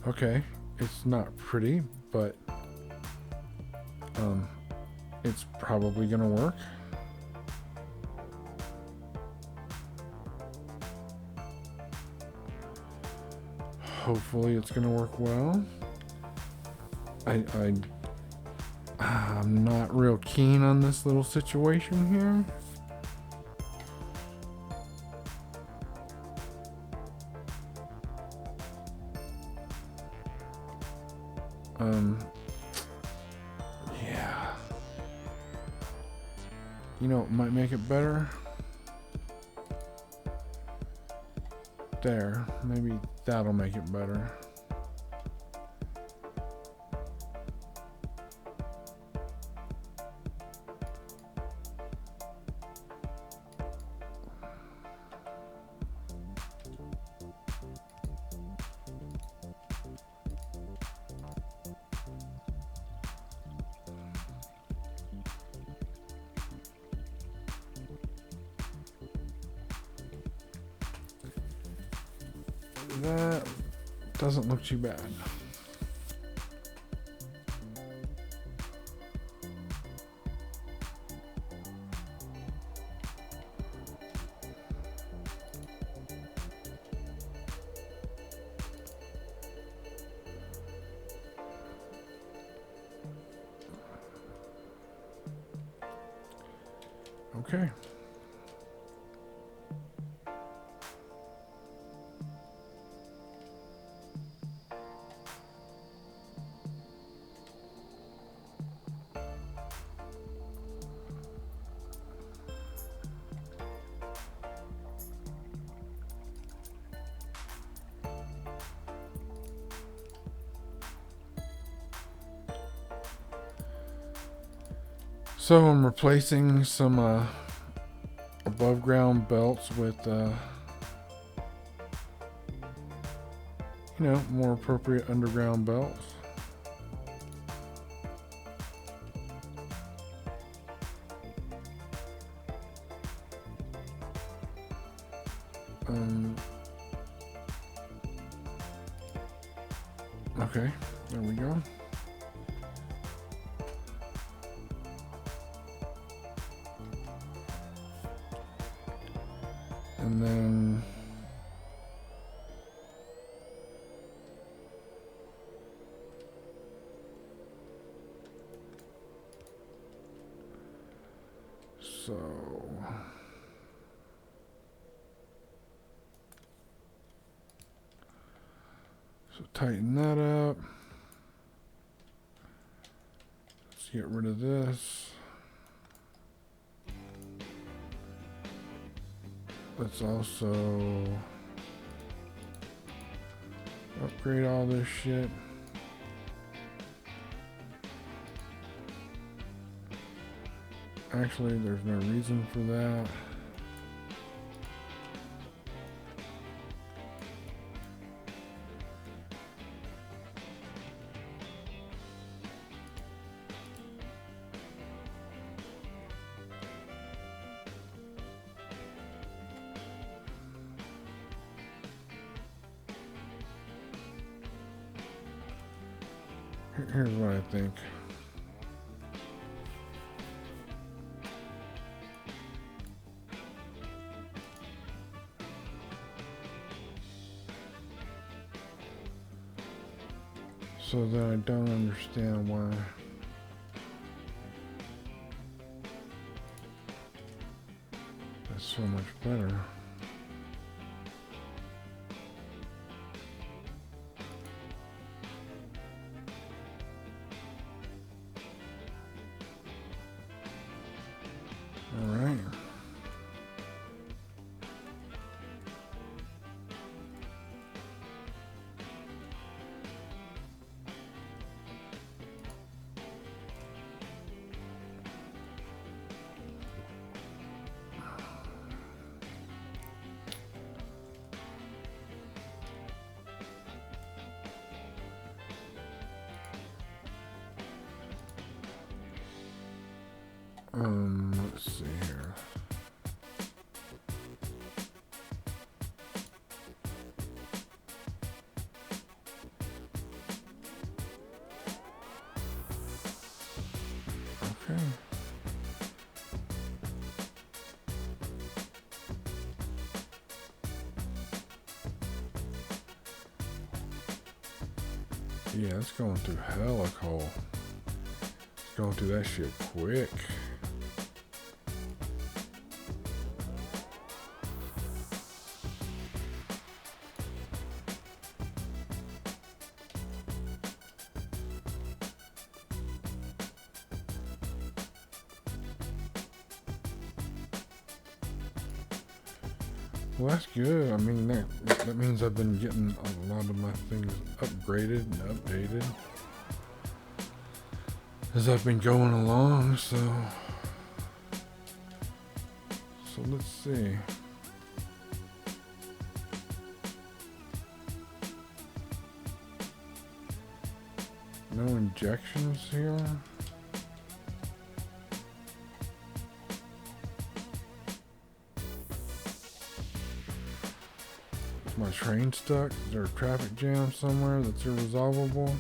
Okay, it's not pretty, but it's probably gonna work. Hopefully it's gonna work well. I'm not real keen on this little situation here. Yeah. You know, it might make it better. There, maybe that'll make it better. That doesn't look too bad. Okay. So I'm replacing some above ground belts with you know, more appropriate underground belts. Okay, there we go. And then so tighten that up. Let's get rid of this. Let's also upgrade all this shit. Actually, there's no reason for that. Here's what I think. So then I don't understand why. That's so much better. All right. Let's see here. Okay. Yeah, it's going through hella coal. It's going through that shit quick. Well, that's good. I mean, that means I've been getting a lot of my things upgraded and updated as I've been going along. So let's see. No injections here. My train stuck? Is there a traffic jam somewhere that's irresolvable?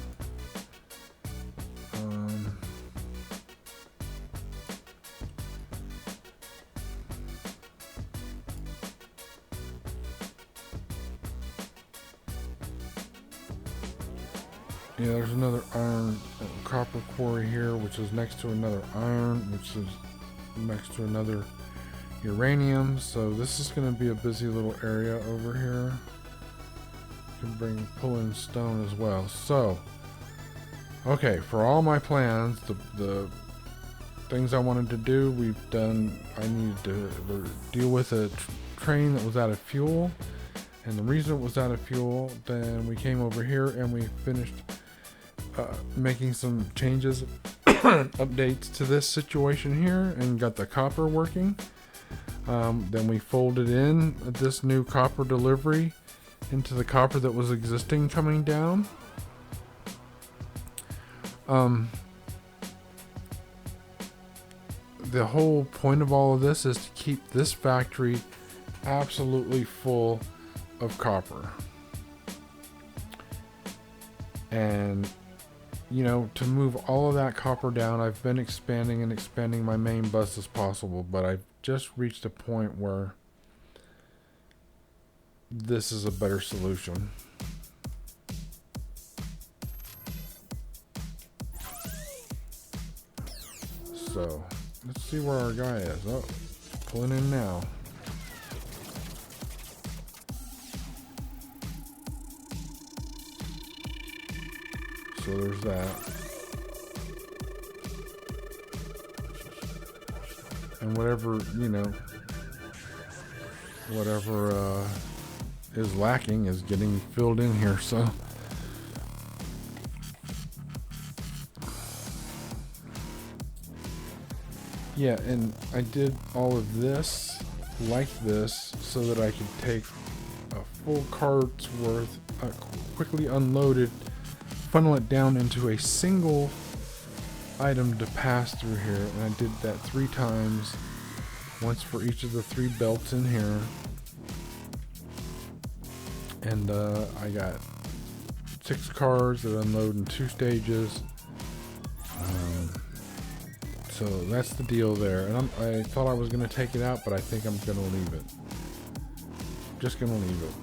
Yeah, there's another iron copper quarry here, which is next to another iron, which is next to another uranium. So this is going to be a busy little area over here. Can pull in stone as well. So okay, for all my plans, the things I wanted to do, we've done. I needed to deal with a train that was out of fuel, and the reason it was out of fuel, then we came over here and we finished making some changes updates to this situation here and got the copper working. Then we folded in this new copper delivery into the copper that was existing coming down. The whole point of all of this is to keep this factory absolutely full of copper. And you know, to move all of that copper down, I've been expanding my main bus as possible, but I've just reached a point where this is a better solution. So let's see where our guy is. Oh, pulling in now. So there's that. And whatever, you know, whatever is lacking is getting filled in here, so. Yeah, and I did all of this like this so that I could take a full cart's worth, quickly unloaded, funnel it down into a single item to pass through here. And I did that 3 times, once for each of the 3 belts in here. And I got 6 cars that unload in 2 stages. So that's the deal there. And I thought I was going to take it out, but I think I'm going to leave it. Just going to leave it.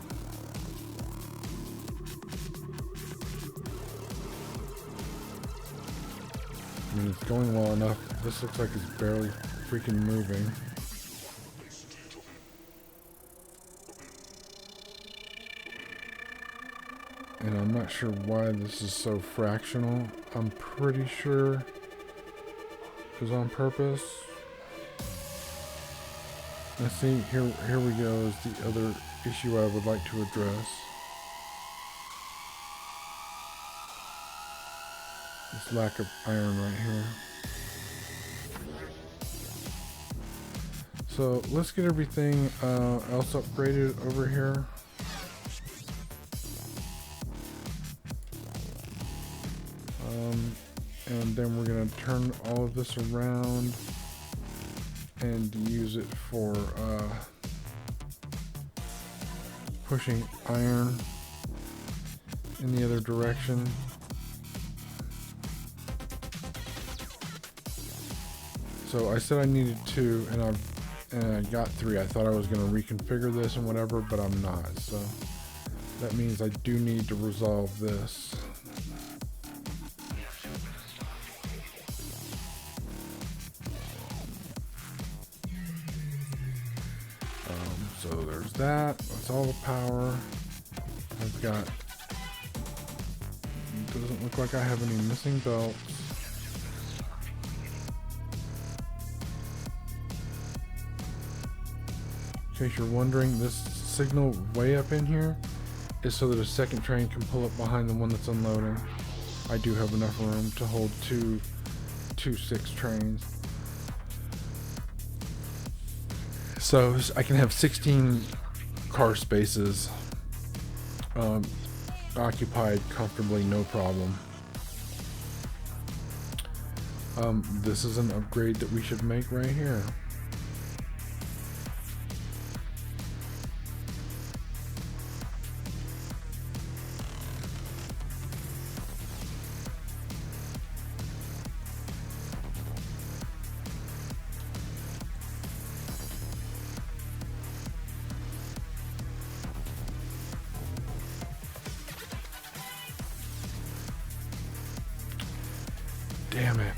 I mean, it's going well enough. This looks like it's barely freaking moving. And I'm not sure why this is so fractional. I'm pretty sure it was on purpose. Let's see, here we go, is the other issue I would like to address. This lack of iron right here. So let's get everything else upgraded over here. And then we're going to turn all of this around and use it for pushing iron in the other direction. So I said I needed 2, and I got 3. I thought I was going to reconfigure this and whatever, but I'm not. So that means I do need to resolve this. So there's that. That's all the power. I've got. Doesn't look like I have any missing belts. In case you're wondering, this signal way up in here is so that a second train can pull up behind the one that's unloading. I do have enough room to hold two 6 trains. So I can have 16 car spaces occupied comfortably, no problem. This is an upgrade that we should make right here. Damn it.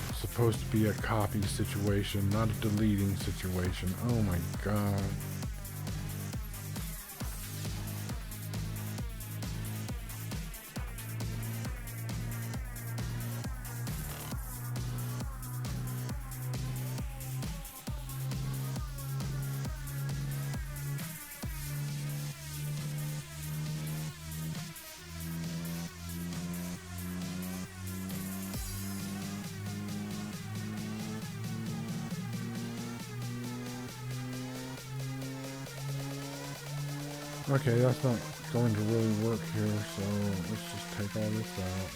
It's supposed to be a copy situation, not a deleting situation. Oh my god. Okay, that's not going to really work here, so let's just take all this out.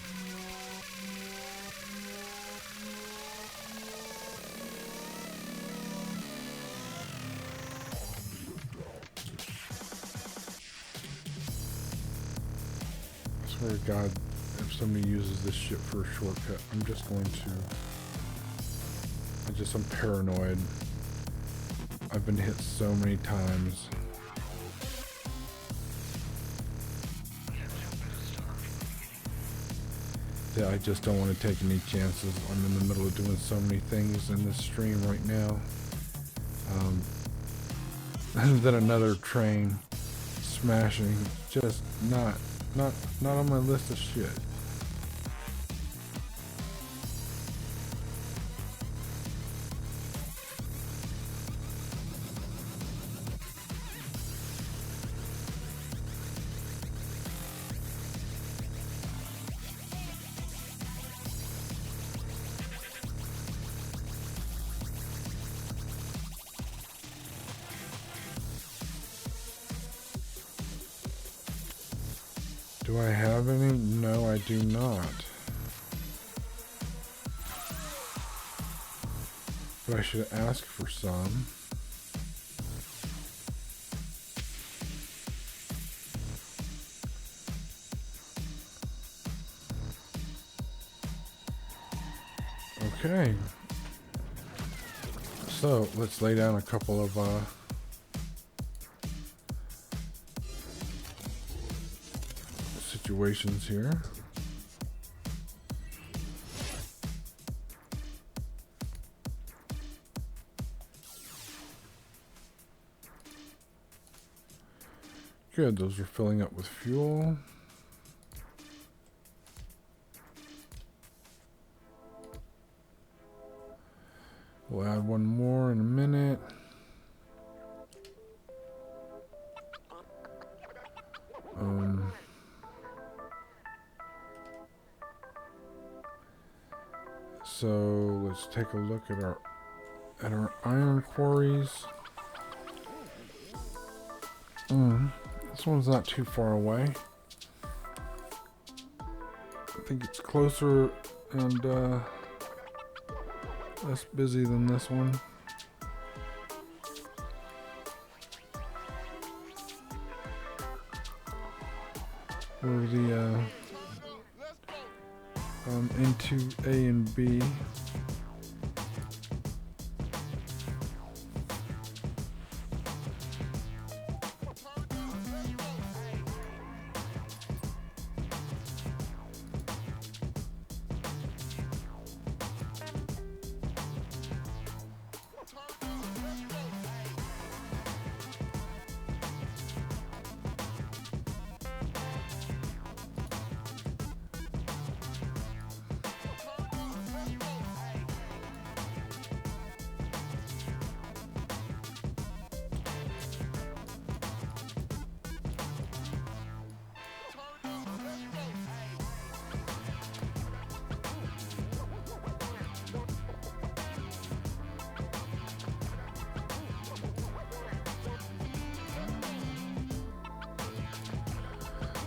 I swear to God, if somebody uses this shit for a shortcut, I'm just going to... I'm paranoid. I've been hit so many times. That I just don't want to take any chances. I'm in the middle of doing so many things in this stream right now. Then another train smashing, just not on my list of shit. Do I have any? No, I do not. But I should ask for some. Okay. So let's lay down a couple of situations here. Good, those are filling up with fuel. We'll add one more in a minute. So let's take a look at our iron quarries. This one's not too far away. I think it's closer and less busy than this one. We're the into A and B.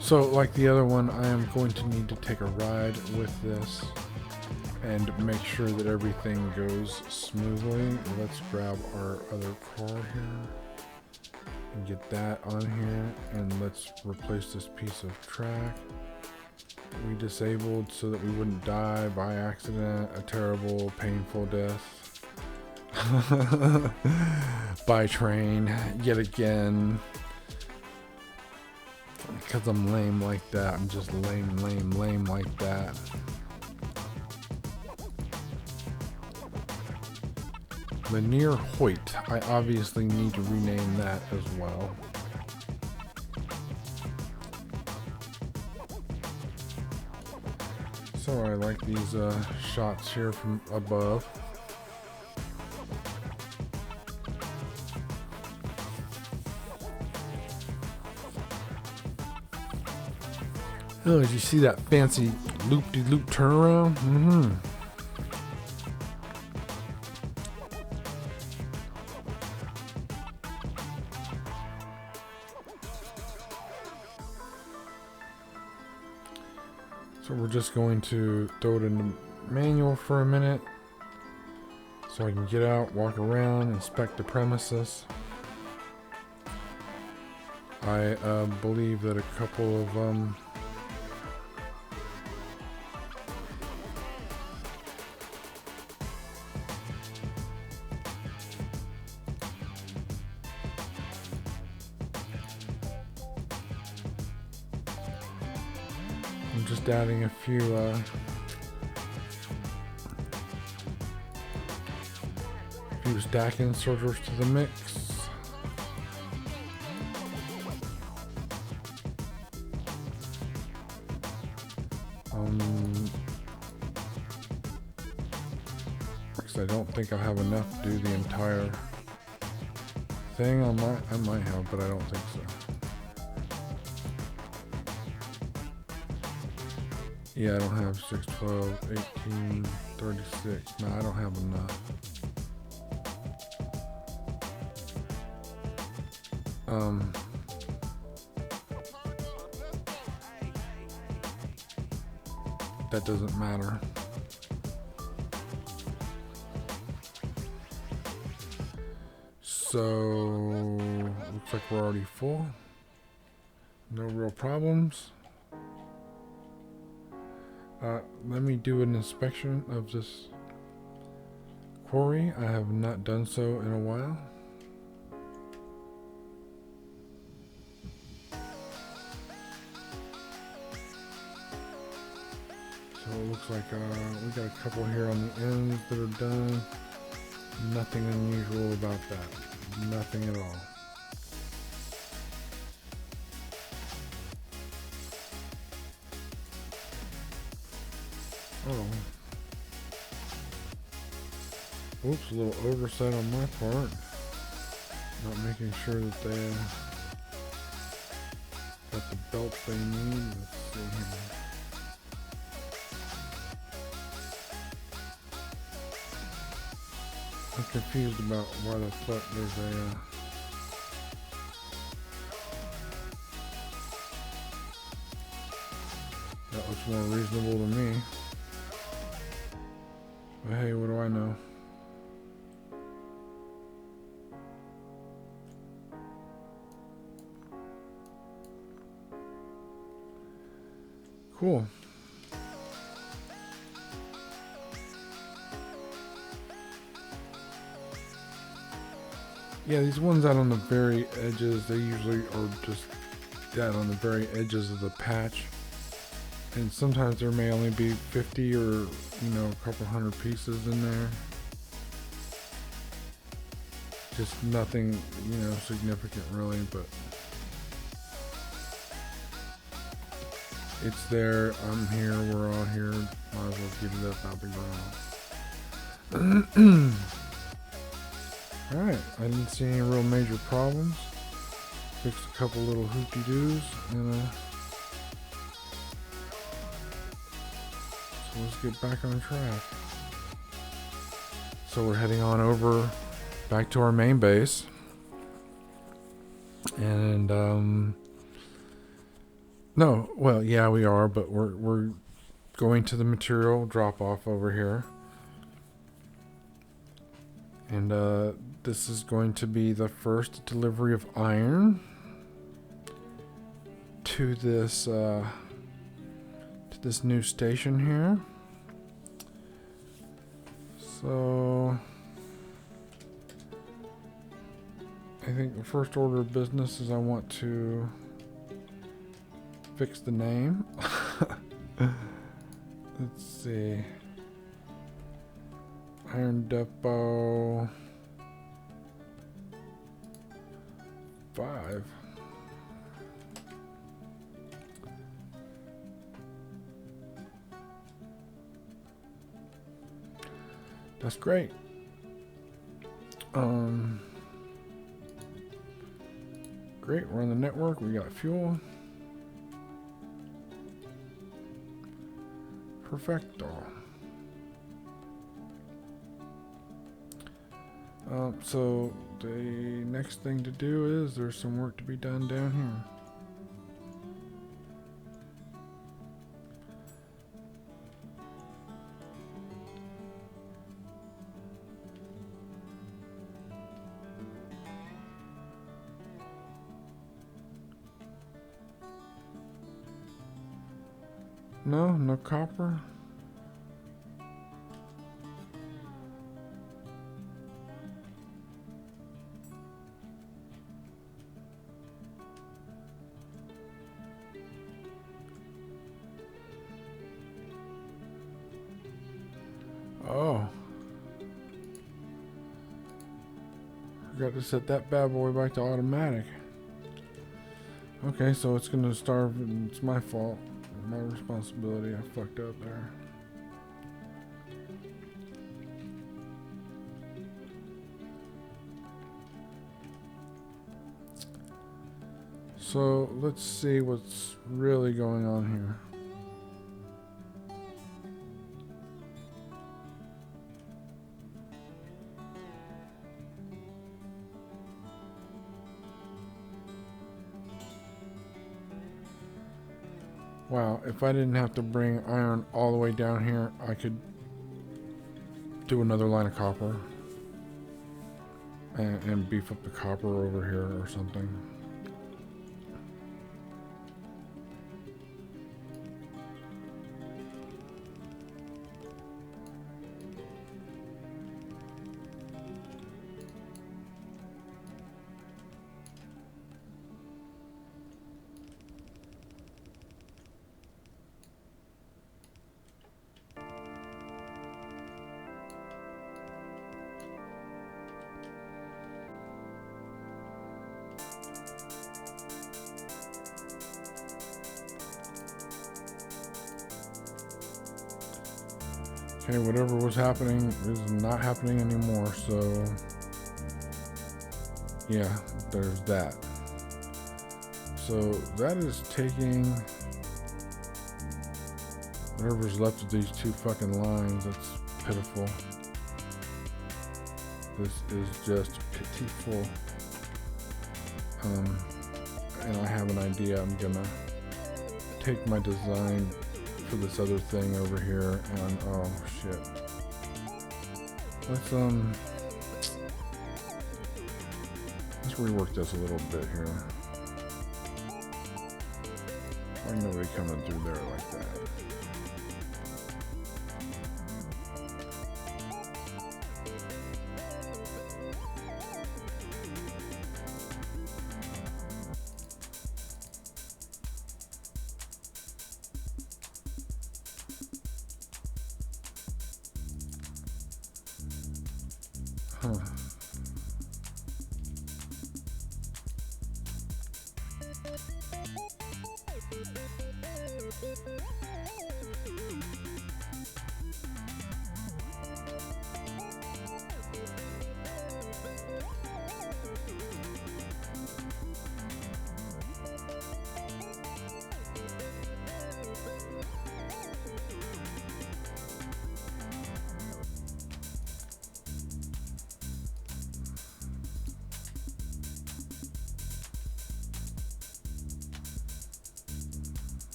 So, like the other one, I am going to need to take a ride with this and make sure that everything goes smoothly. Let's grab our other car here and get that on here, and let's replace this piece of track we disabled so that we wouldn't die by accident, a terrible, painful death by train yet again. Because I'm lame like that. I'm just lame like that. Lanier Hoyt. I obviously need to rename that as well. So I like these shots here from above. Oh, did you see that fancy loop-de-loop turnaround? So we're just going to throw it into manual for a minute so I can get out, walk around, inspect the premises. I believe that a couple of I'm just adding a few stack inserters to the mix. Because I don't think I have enough to do the entire thing. I might have, but I don't think so. Yeah, I don't have 6, 12, 18, 36. No, I don't have enough. That doesn't matter. So, looks like we're already full. No real problems. Let me do an inspection of this potpourri. I have not done so in a while. So it looks like we got a couple here on the ends that are done. Nothing unusual about that. Nothing at all. Oh. Oops, a little oversight on my part. Not making sure that they got the belts they need. Let's see here. I'm confused about why the fuck there's a that looks more reasonable to me. But hey, what do I know? Cool. Yeah, these ones out on the very edges, they usually are just out on the very edges of the patch. And sometimes there may only be 50 or, a couple hundred pieces in there. Just nothing, significant really, but it's there. I'm here. We're all here. Might as well get it up out the ground. Alright, I didn't see any real major problems. Fixed a couple little hoopty-doos, and so let's get back on track. So we're heading on over back to our main base. And, no, well, yeah, we are, but we're going to the material drop-off over here. And, this is going to be the first delivery of iron to this new station here. So I think the first order of business is I want to fix the name. Let's see. Iron Depot 5. That's great. Great, we're on the network. We got fuel. Perfecto. So the next thing to do is there's some work to be done down here. No copper. Oh. Forgot to set that bad boy back to automatic. Okay, so it's gonna starve and it's my fault. My responsibility. I fucked up there. So let's see what's really going on here. Wow, if I didn't have to bring iron all the way down here, I could do another line of copper and beef up the copper over here or something. Okay, whatever was happening is not happening anymore, so yeah, there's that. So that is taking whatever's left of these two fucking lines. That's pitiful. This is just pitiful. And I have an idea. I'm gonna take my design for this other thing over here and oh shit. Let's rework this a little bit here. Why nobody coming through there like that? Huh.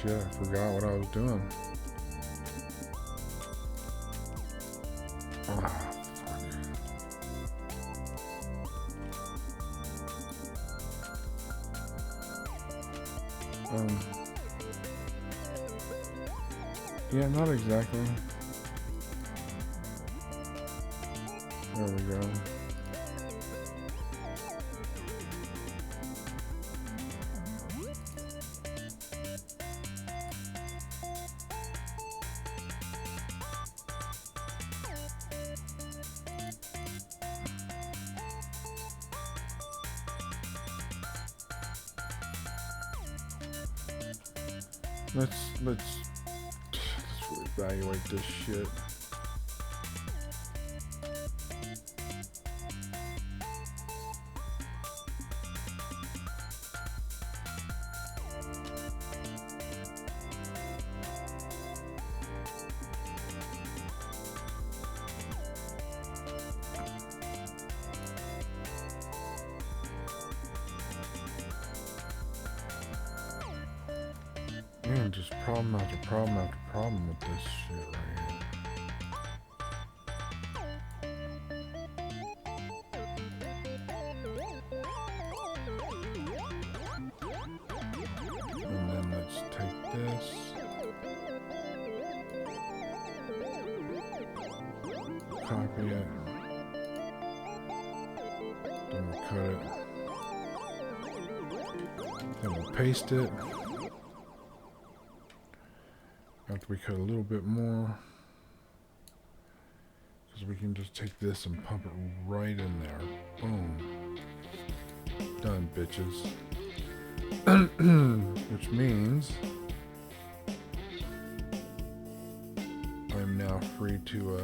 Shit, I forgot what I was doing. Oh, fuck. Yeah, not exactly. There we go. Let's evaluate this shit. Man, just problem after problem after problem with this shit right here. And then let's take this. Copy it. Then we'll cut it. Then we'll paste it. After we cut a little bit more, because we can just take this and pump it right in there. Boom. Done, bitches. Which means I'm now free to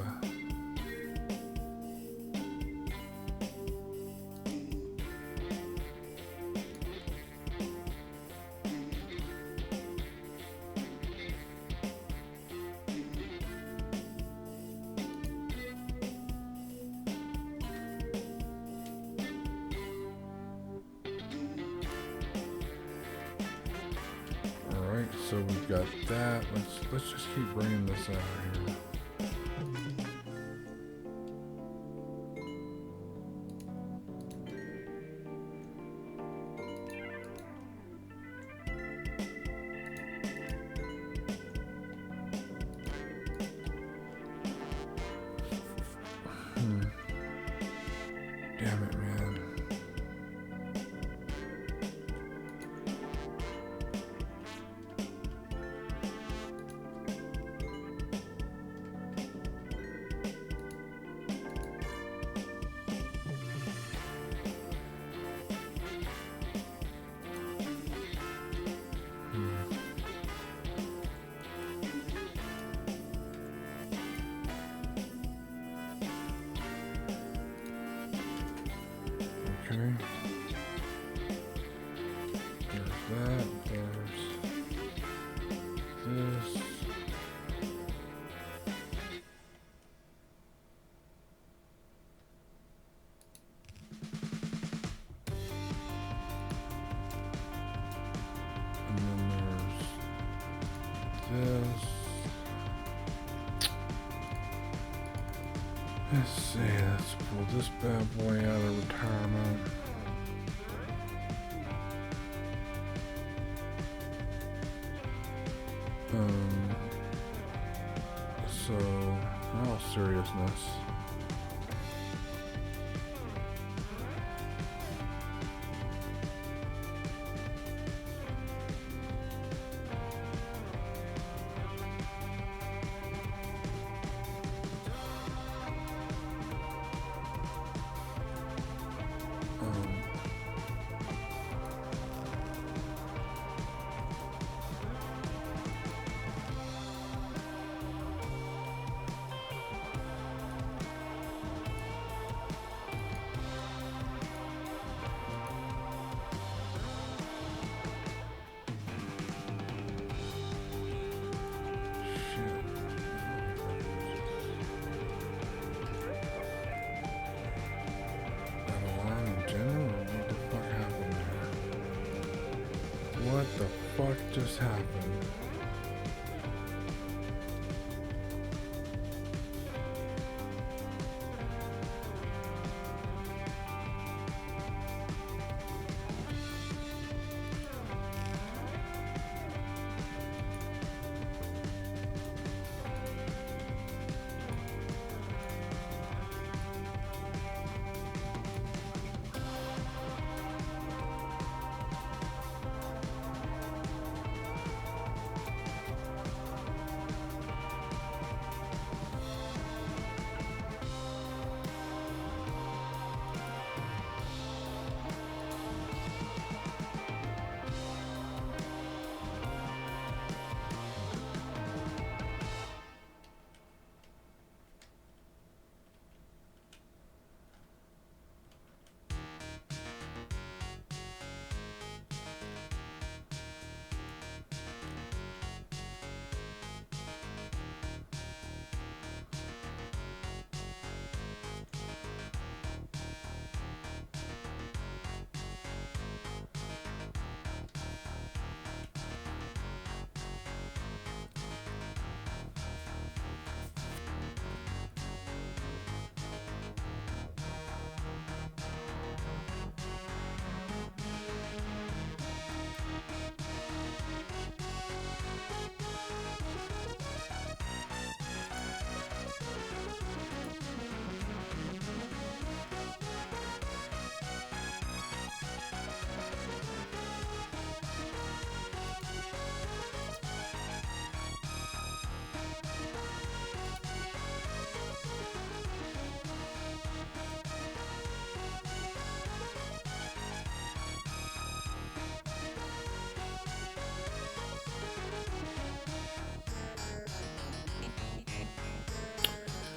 so we've got that. Let's just keep bringing this out here. Damn it, man. Let's see, let's pull this bad boy out of retirement. So, in all seriousness, what the fuck just happened?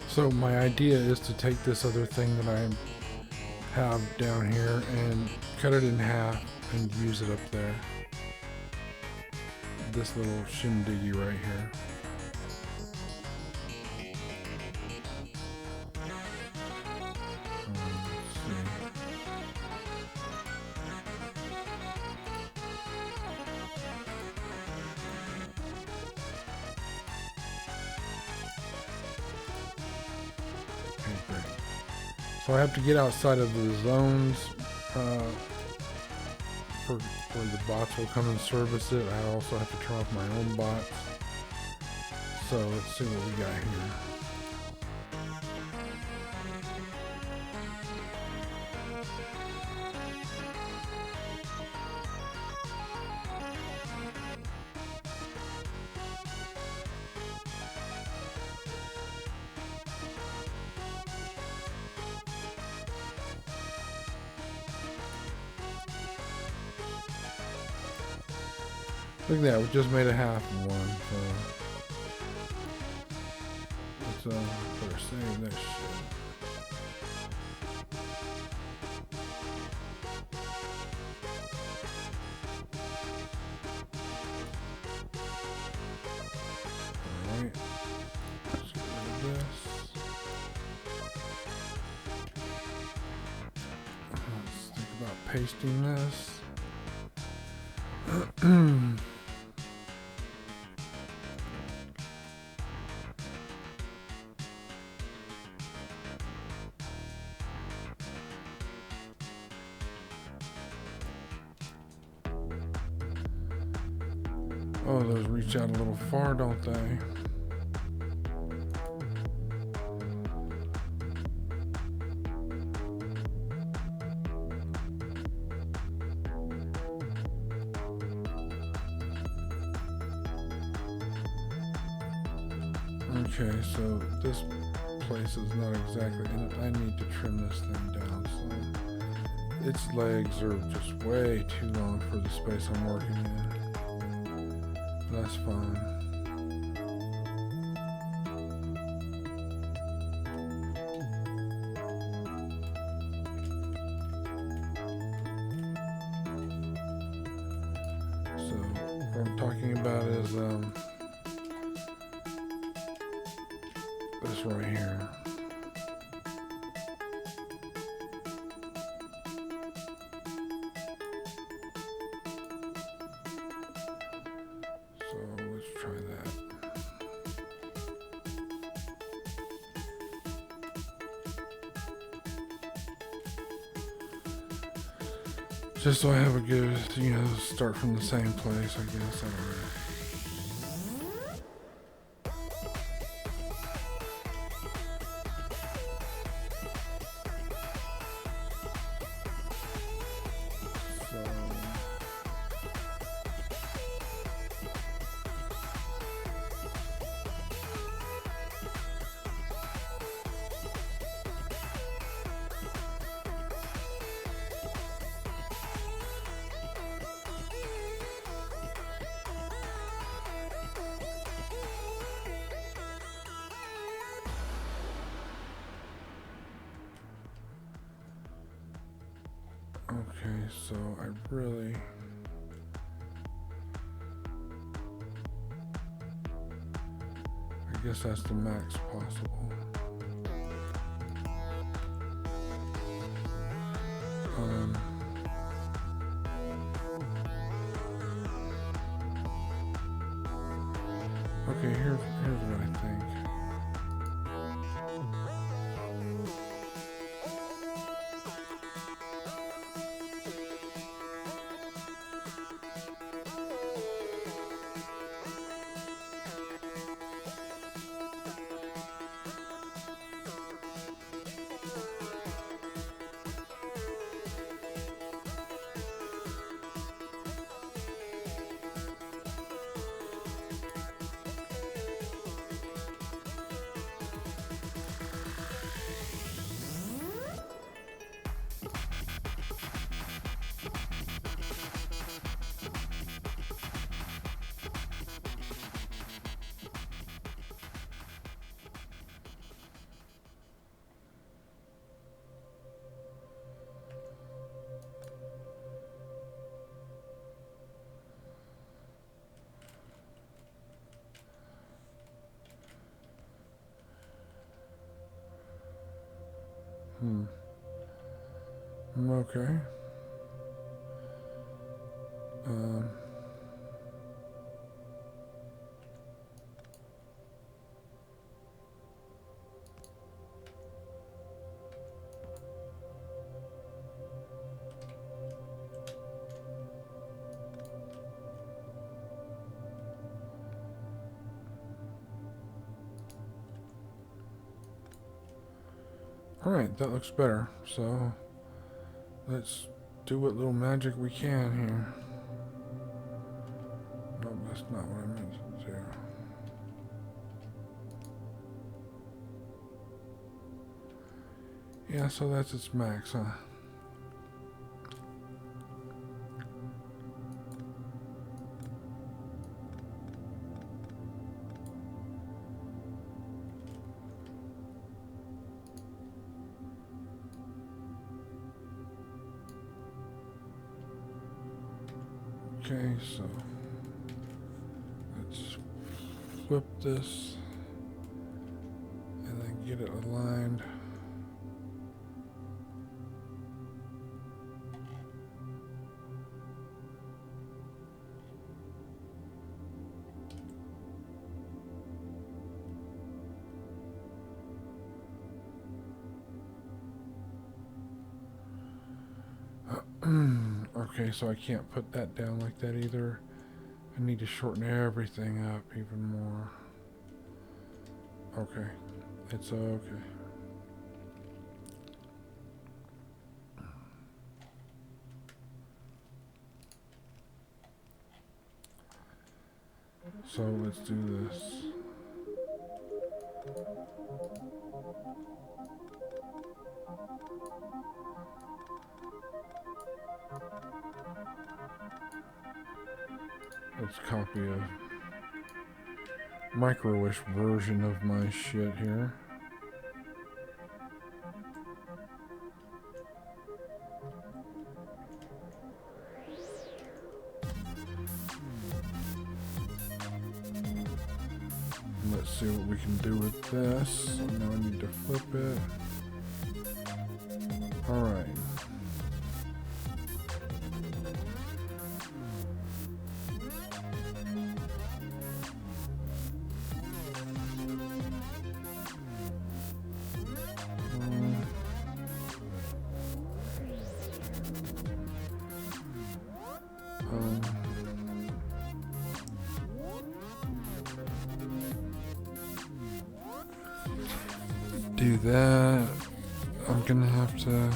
So my idea is to take this other thing that I have down here and cut it in half and use it up there. This little shindiggy right here. So I have to get outside of the zones where the bots will come and service it. I also have to turn off my own bots. So let's see what we got here. Look at that, we just made a half one, so let's better save this shit. Alright, let's get rid of this. Let's think about pasting this. Oh, those reach out a little far, don't they? Okay, so this place is not exactly, and I need to trim this thing down, so its legs are just way too long for the space I'm working in. That's fine. So what I'm talking about is this right here. So let's try that. Just so I have a good, start from the same place, I guess. I don't know. Okay, so I guess that's the max possible. Okay, here's what I think. Okay. Alright, that looks better. So, let's do what little magic we can here. No, that's not what I meant to do. Yeah, so that's its max, huh? Okay, so let's flip this and then get it aligned. Okay, so I can't put that down like that either. I need to shorten everything up even more. Okay. It's okay. So let's do this. Let's copy a micro-ish version of my shit here. Let's see what we can do with this. Now I need to flip it. Alright. Do that. I'm gonna have to.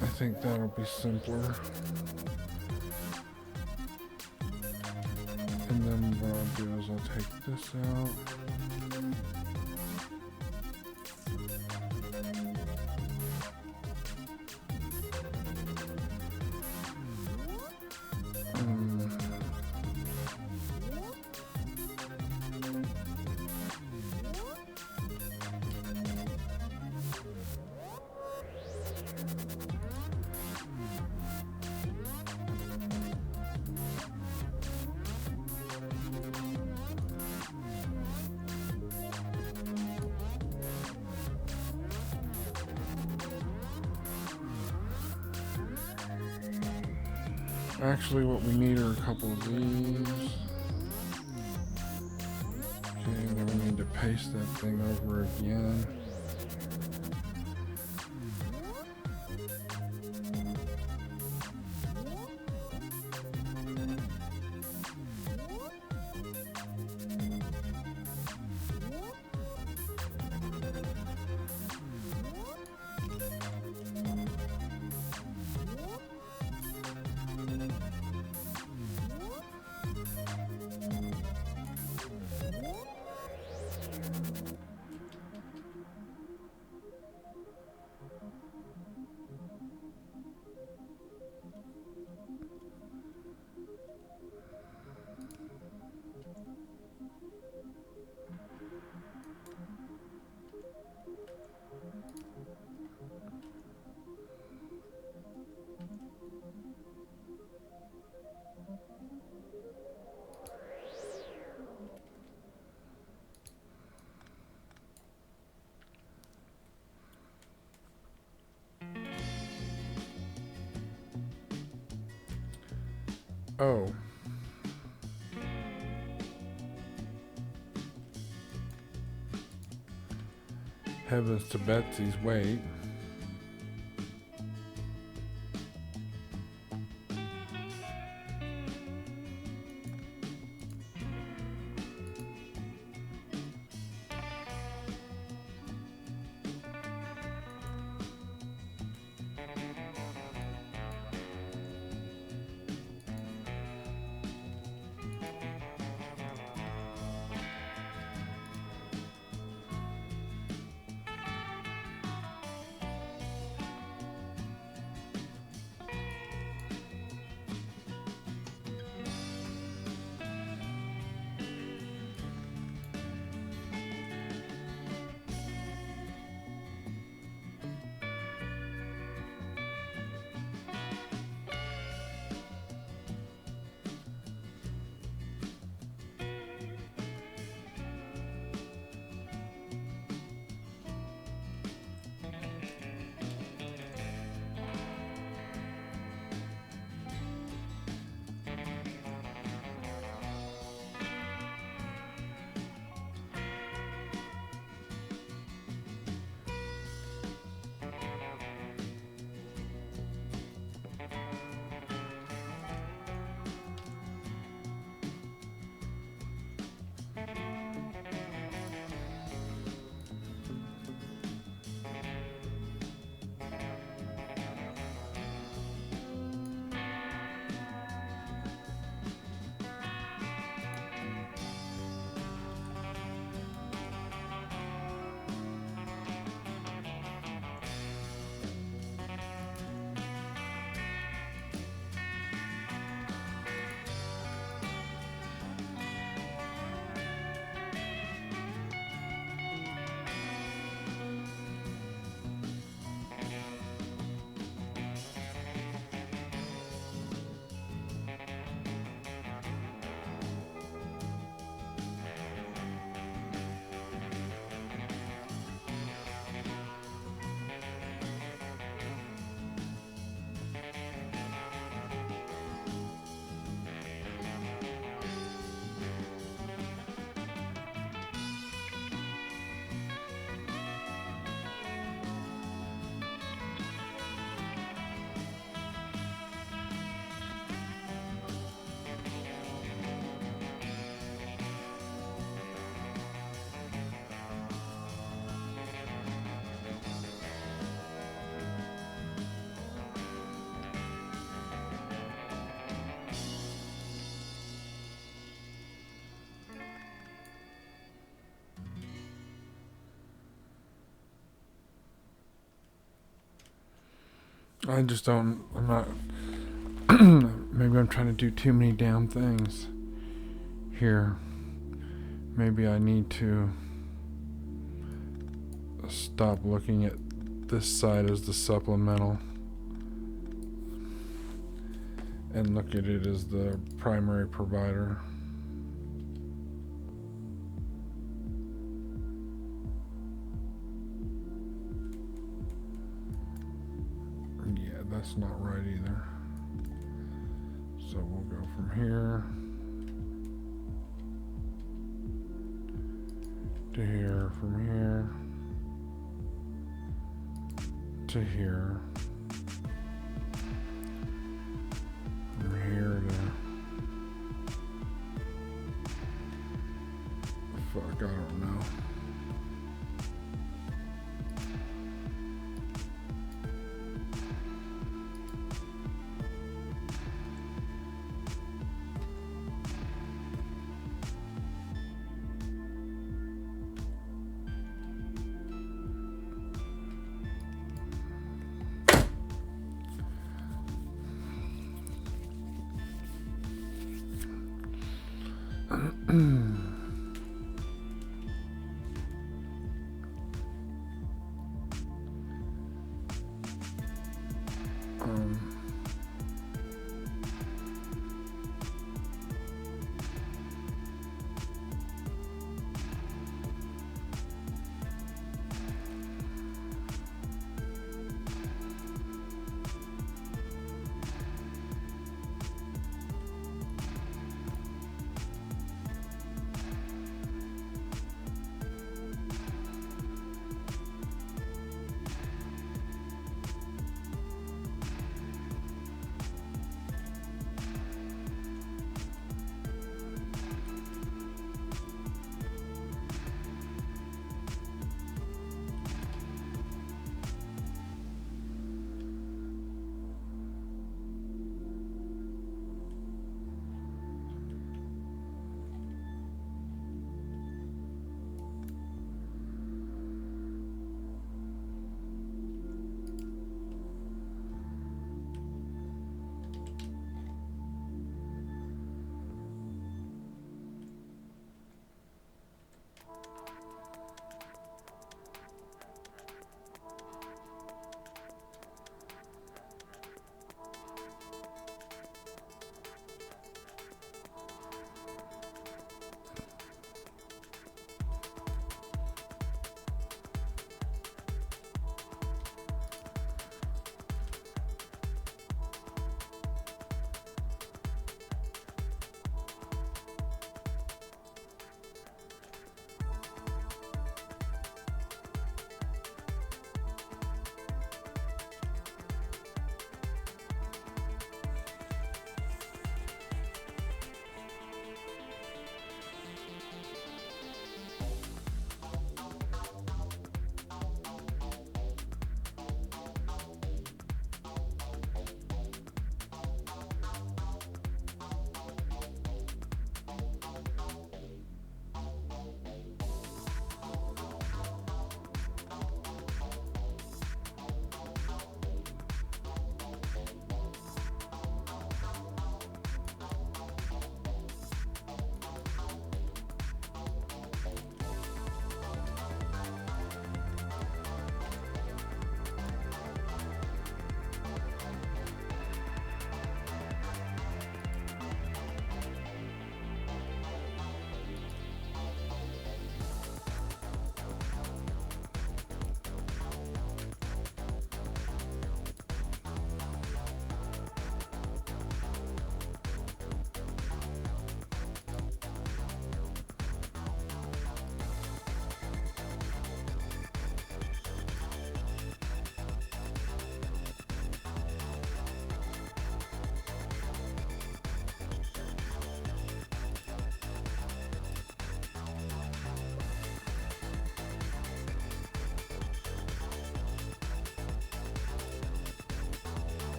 I think that'll be simpler. And then what I'll do is I'll take this out. Actually, what we need are a couple of these. Okay, and then we need to paste that thing over again. Oh. Heavens to Betsy's, wait. I just don't. I'm not. Maybe I'm trying to do too many damn things here. Maybe I need to stop looking at this side as the supplemental and look at it as the primary provider. Yeah, that's not right either. So we'll go from here to here, from here to here, from here to fuck, I don't know.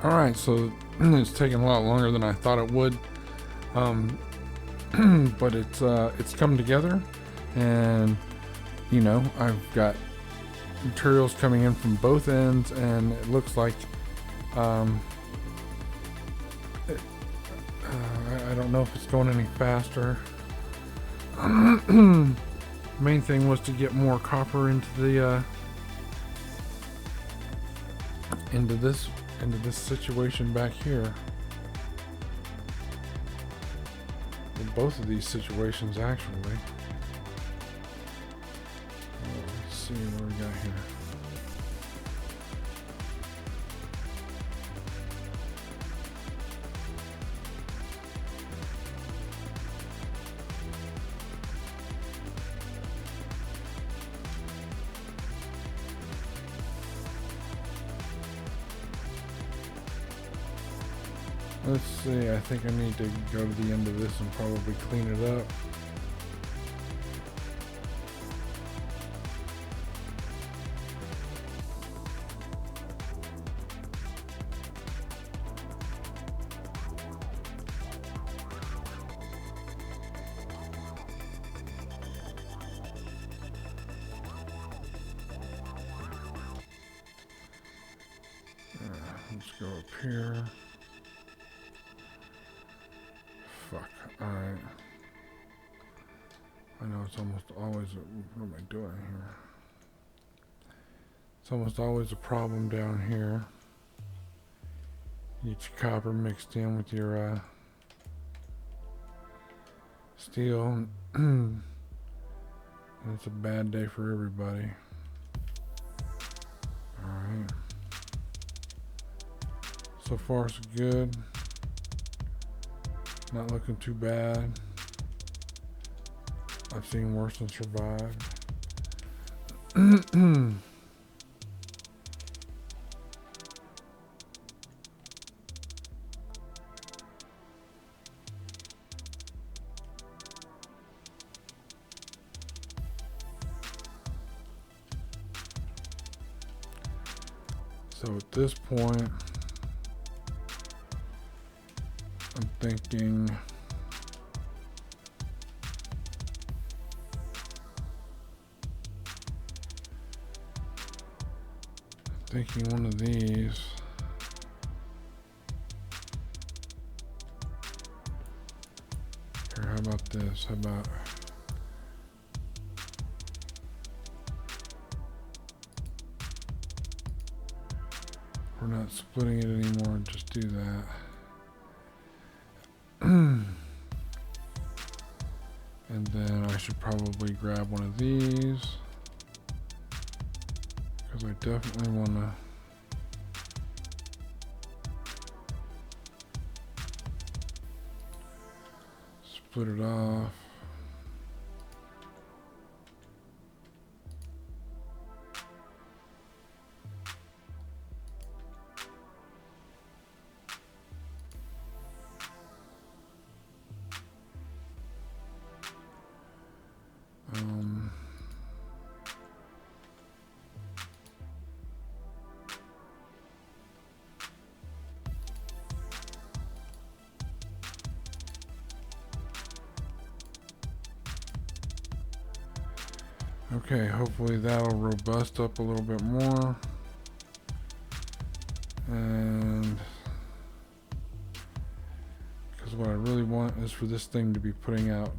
Alright, so it's taking a lot longer than I thought it would. But it's come together, and you know, I've got materials coming in from both ends, and it looks like I don't know if it's going any faster. Main thing was to get more copper into the into this situation back here. In both of these situations, actually. Let's see what we got here. Let's see, I think I need to go to the end of this and probably clean it up. Let's go up here. Fuck. Alright. I know it's almost always what am I doing here? It's almost always a problem down here. You get your copper mixed in with your steel. And it's a bad day for everybody. Alright. So far so good. Not looking too bad. I've seen worse and survived. So at this point, I'm thinking one of these. Here, how about this? How about we're not splitting it anymore, just do that. And then I should probably grab one of these, because I definitely want to split it off. Okay, hopefully that'll robust up a little bit more. And because what I really want is for this thing to be putting out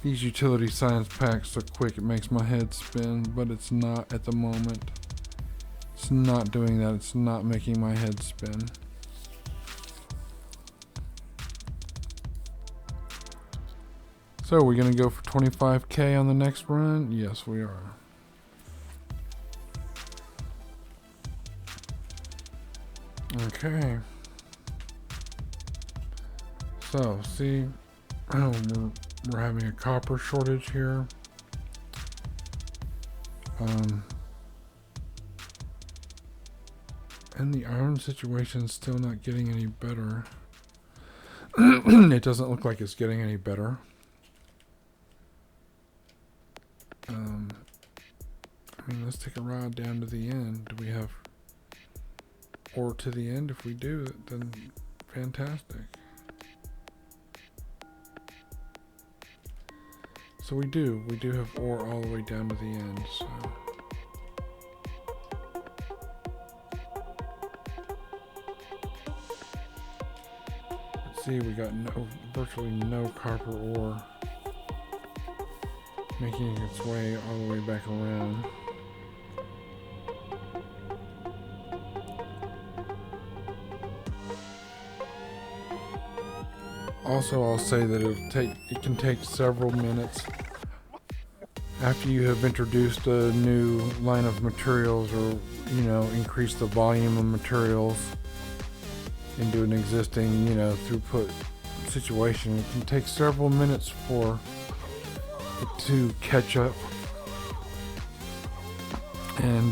these utility science packs so quick it makes my head spin, but it's not at the moment. It's not doing that. It's not making my head spin. So we're going to go for 25K on the next run? Yes, we are. Okay. So, see, we're having a copper shortage here. And the iron situation's still not getting any better. It doesn't look like it's getting any better. I mean, let's take a ride down to the end. Do we have ore to the end. If we do, then fantastic. So we do have ore all the way down to the end, so. Let's see, we got virtually no copper ore making its way all the way back around. Also, I'll say that it can take several minutes after you have introduced a new line of materials, or increase the volume of materials into an existing throughput situation. It can take several minutes for it to catch up, and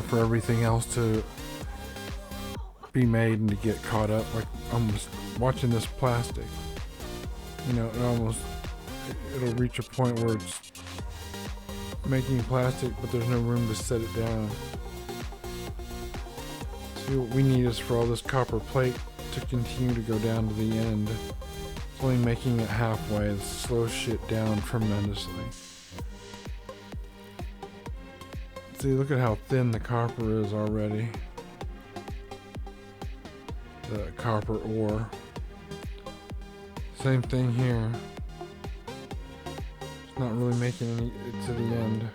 for everything else to be made and to get caught up. Like I'm just watching this plastic, it'll reach a point where it's making plastic, but there's no room to set it down. See, what we need is for all this copper plate to continue to go down to the end. It's only making it halfway. It slows shit down tremendously. See, look at how thin the copper is already. The copper ore. Same thing here. It's not really making it to the end.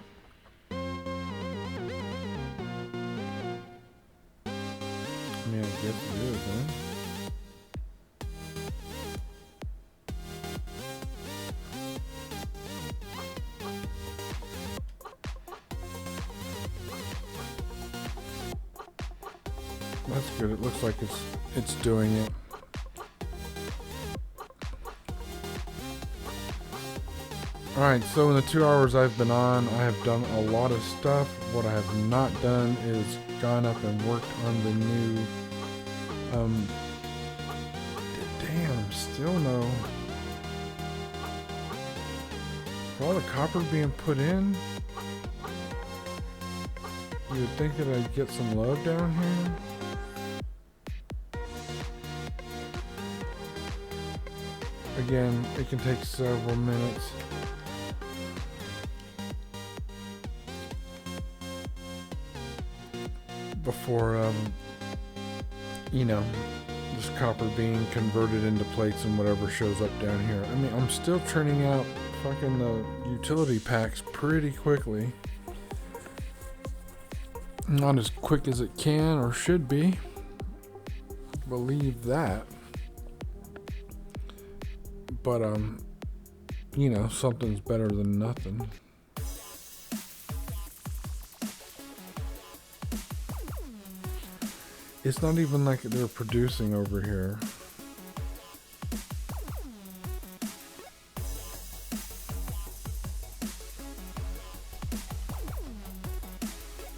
I mean, I guess it is, huh? That's good. It looks like it's doing it. Alright, so in the 2 hours I've been on, I have done a lot of stuff. What I have not done is gone up and worked on the new, damn, still no. For all the copper being put in, you would think that I'd get some love down here. Again, it can take several minutes. Before, this copper being converted into plates and whatever shows up down here. I mean, I'm still churning out fucking the utility packs pretty quickly. Not as quick as it can or should be. Believe that. But, something's better than nothing. It's not even like they're producing over here.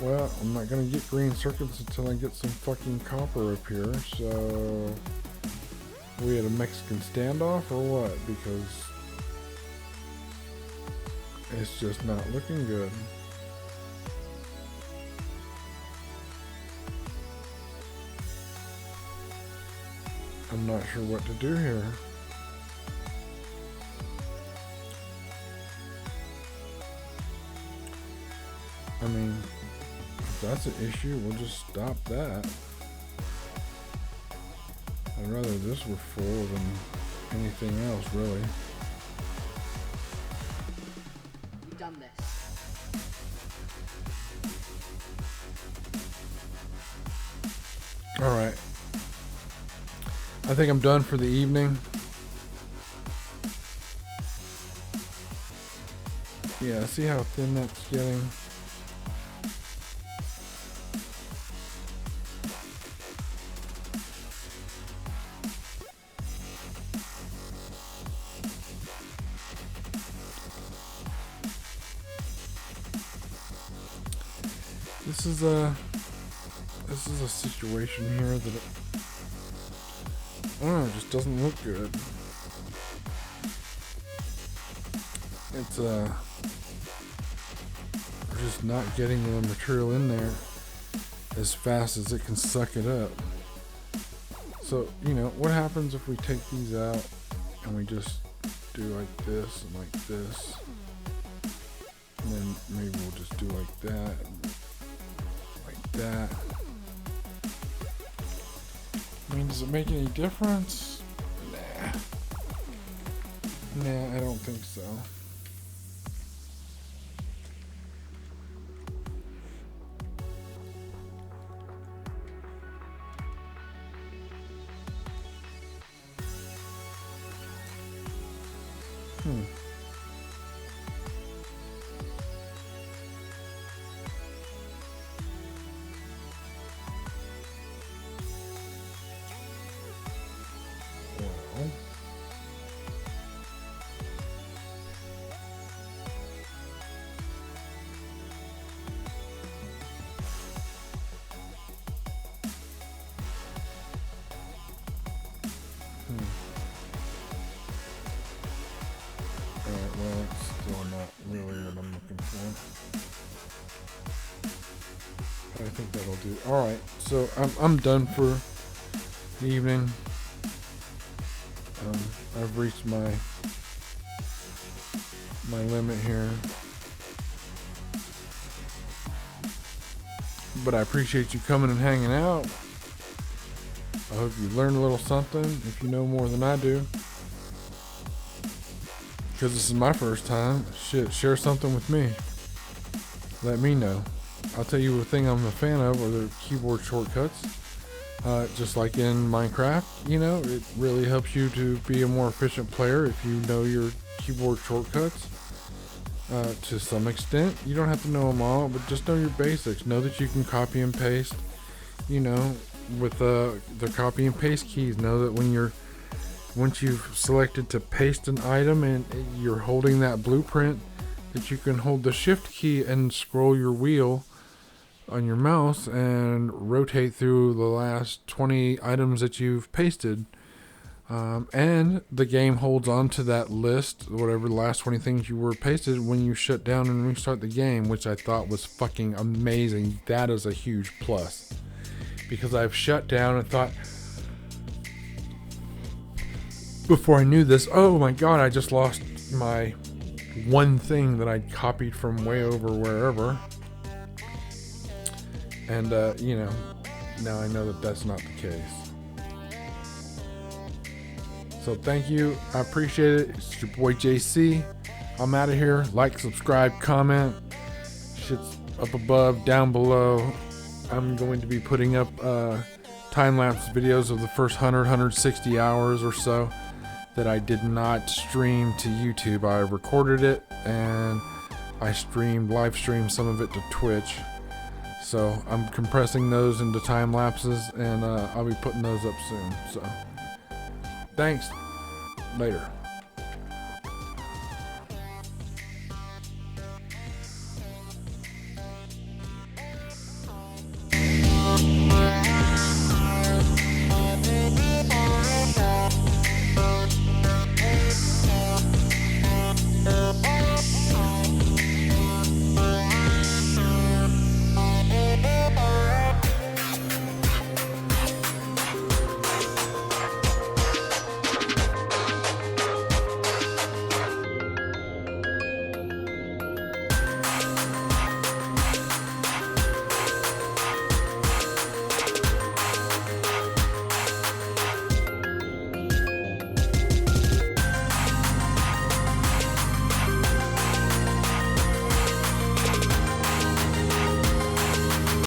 Well, I'm not gonna get green circuits until I get some fucking copper up here, so... We had a Mexican standoff or what? Because... it's just not looking good. I'm not sure what to do here. I mean, if that's an issue, we'll just stop that. I'd rather this were full than anything else, really. You've done this. Alright. I think I'm done for the evening. Yeah, see how thin that's getting? This is a situation here that it just doesn't look good. It's we're just not getting the material in there as fast as it can suck it up. So, you know, what happens if we take these out and we just do like this and like this? And then maybe we'll just do like that, like that. I mean, does it make any difference? Nah, I don't think so. Well, alright, well, it's still not really what I'm looking for. But I think that'll do. Alright, so I'm done for the evening. I've reached my limit here. But I appreciate you coming and hanging out. I hope you learned a little something, if you know more than I do. Because this is my first time. Shit, share something with me. Let me know. I'll tell you a thing I'm a fan of are the keyboard shortcuts. Just like in Minecraft, you know, it really helps you to be a more efficient player if you know your keyboard shortcuts. To some extent, you don't have to know them all, but just know your basics. Know that you can copy and paste, you know, with the copy and paste keys. Know that once you've selected to paste an item and you're holding that blueprint, that you can hold the shift key and scroll your wheel on your mouse and rotate through the last 20 items that you've pasted. And the game holds on to that list, whatever the last 20 things you were pasted, when you shut down and restart the game, which I thought was fucking amazing. That is a huge plus. Because I've shut down and thought, before I knew this, oh my god, I just lost my one thing that I'd copied from way over wherever. And, you know, now I know that that's not the case. So thank you. I appreciate it. It's your boy JC. I'm out of here. Like, subscribe, comment. Shit's up above, down below. I'm going to be putting up time-lapse videos of the first 160 hours or so that I did not stream to YouTube. I recorded it and I live streamed some of it to Twitch. So I'm compressing those into time lapses, and I'll be putting those up soon. So thanks. Later.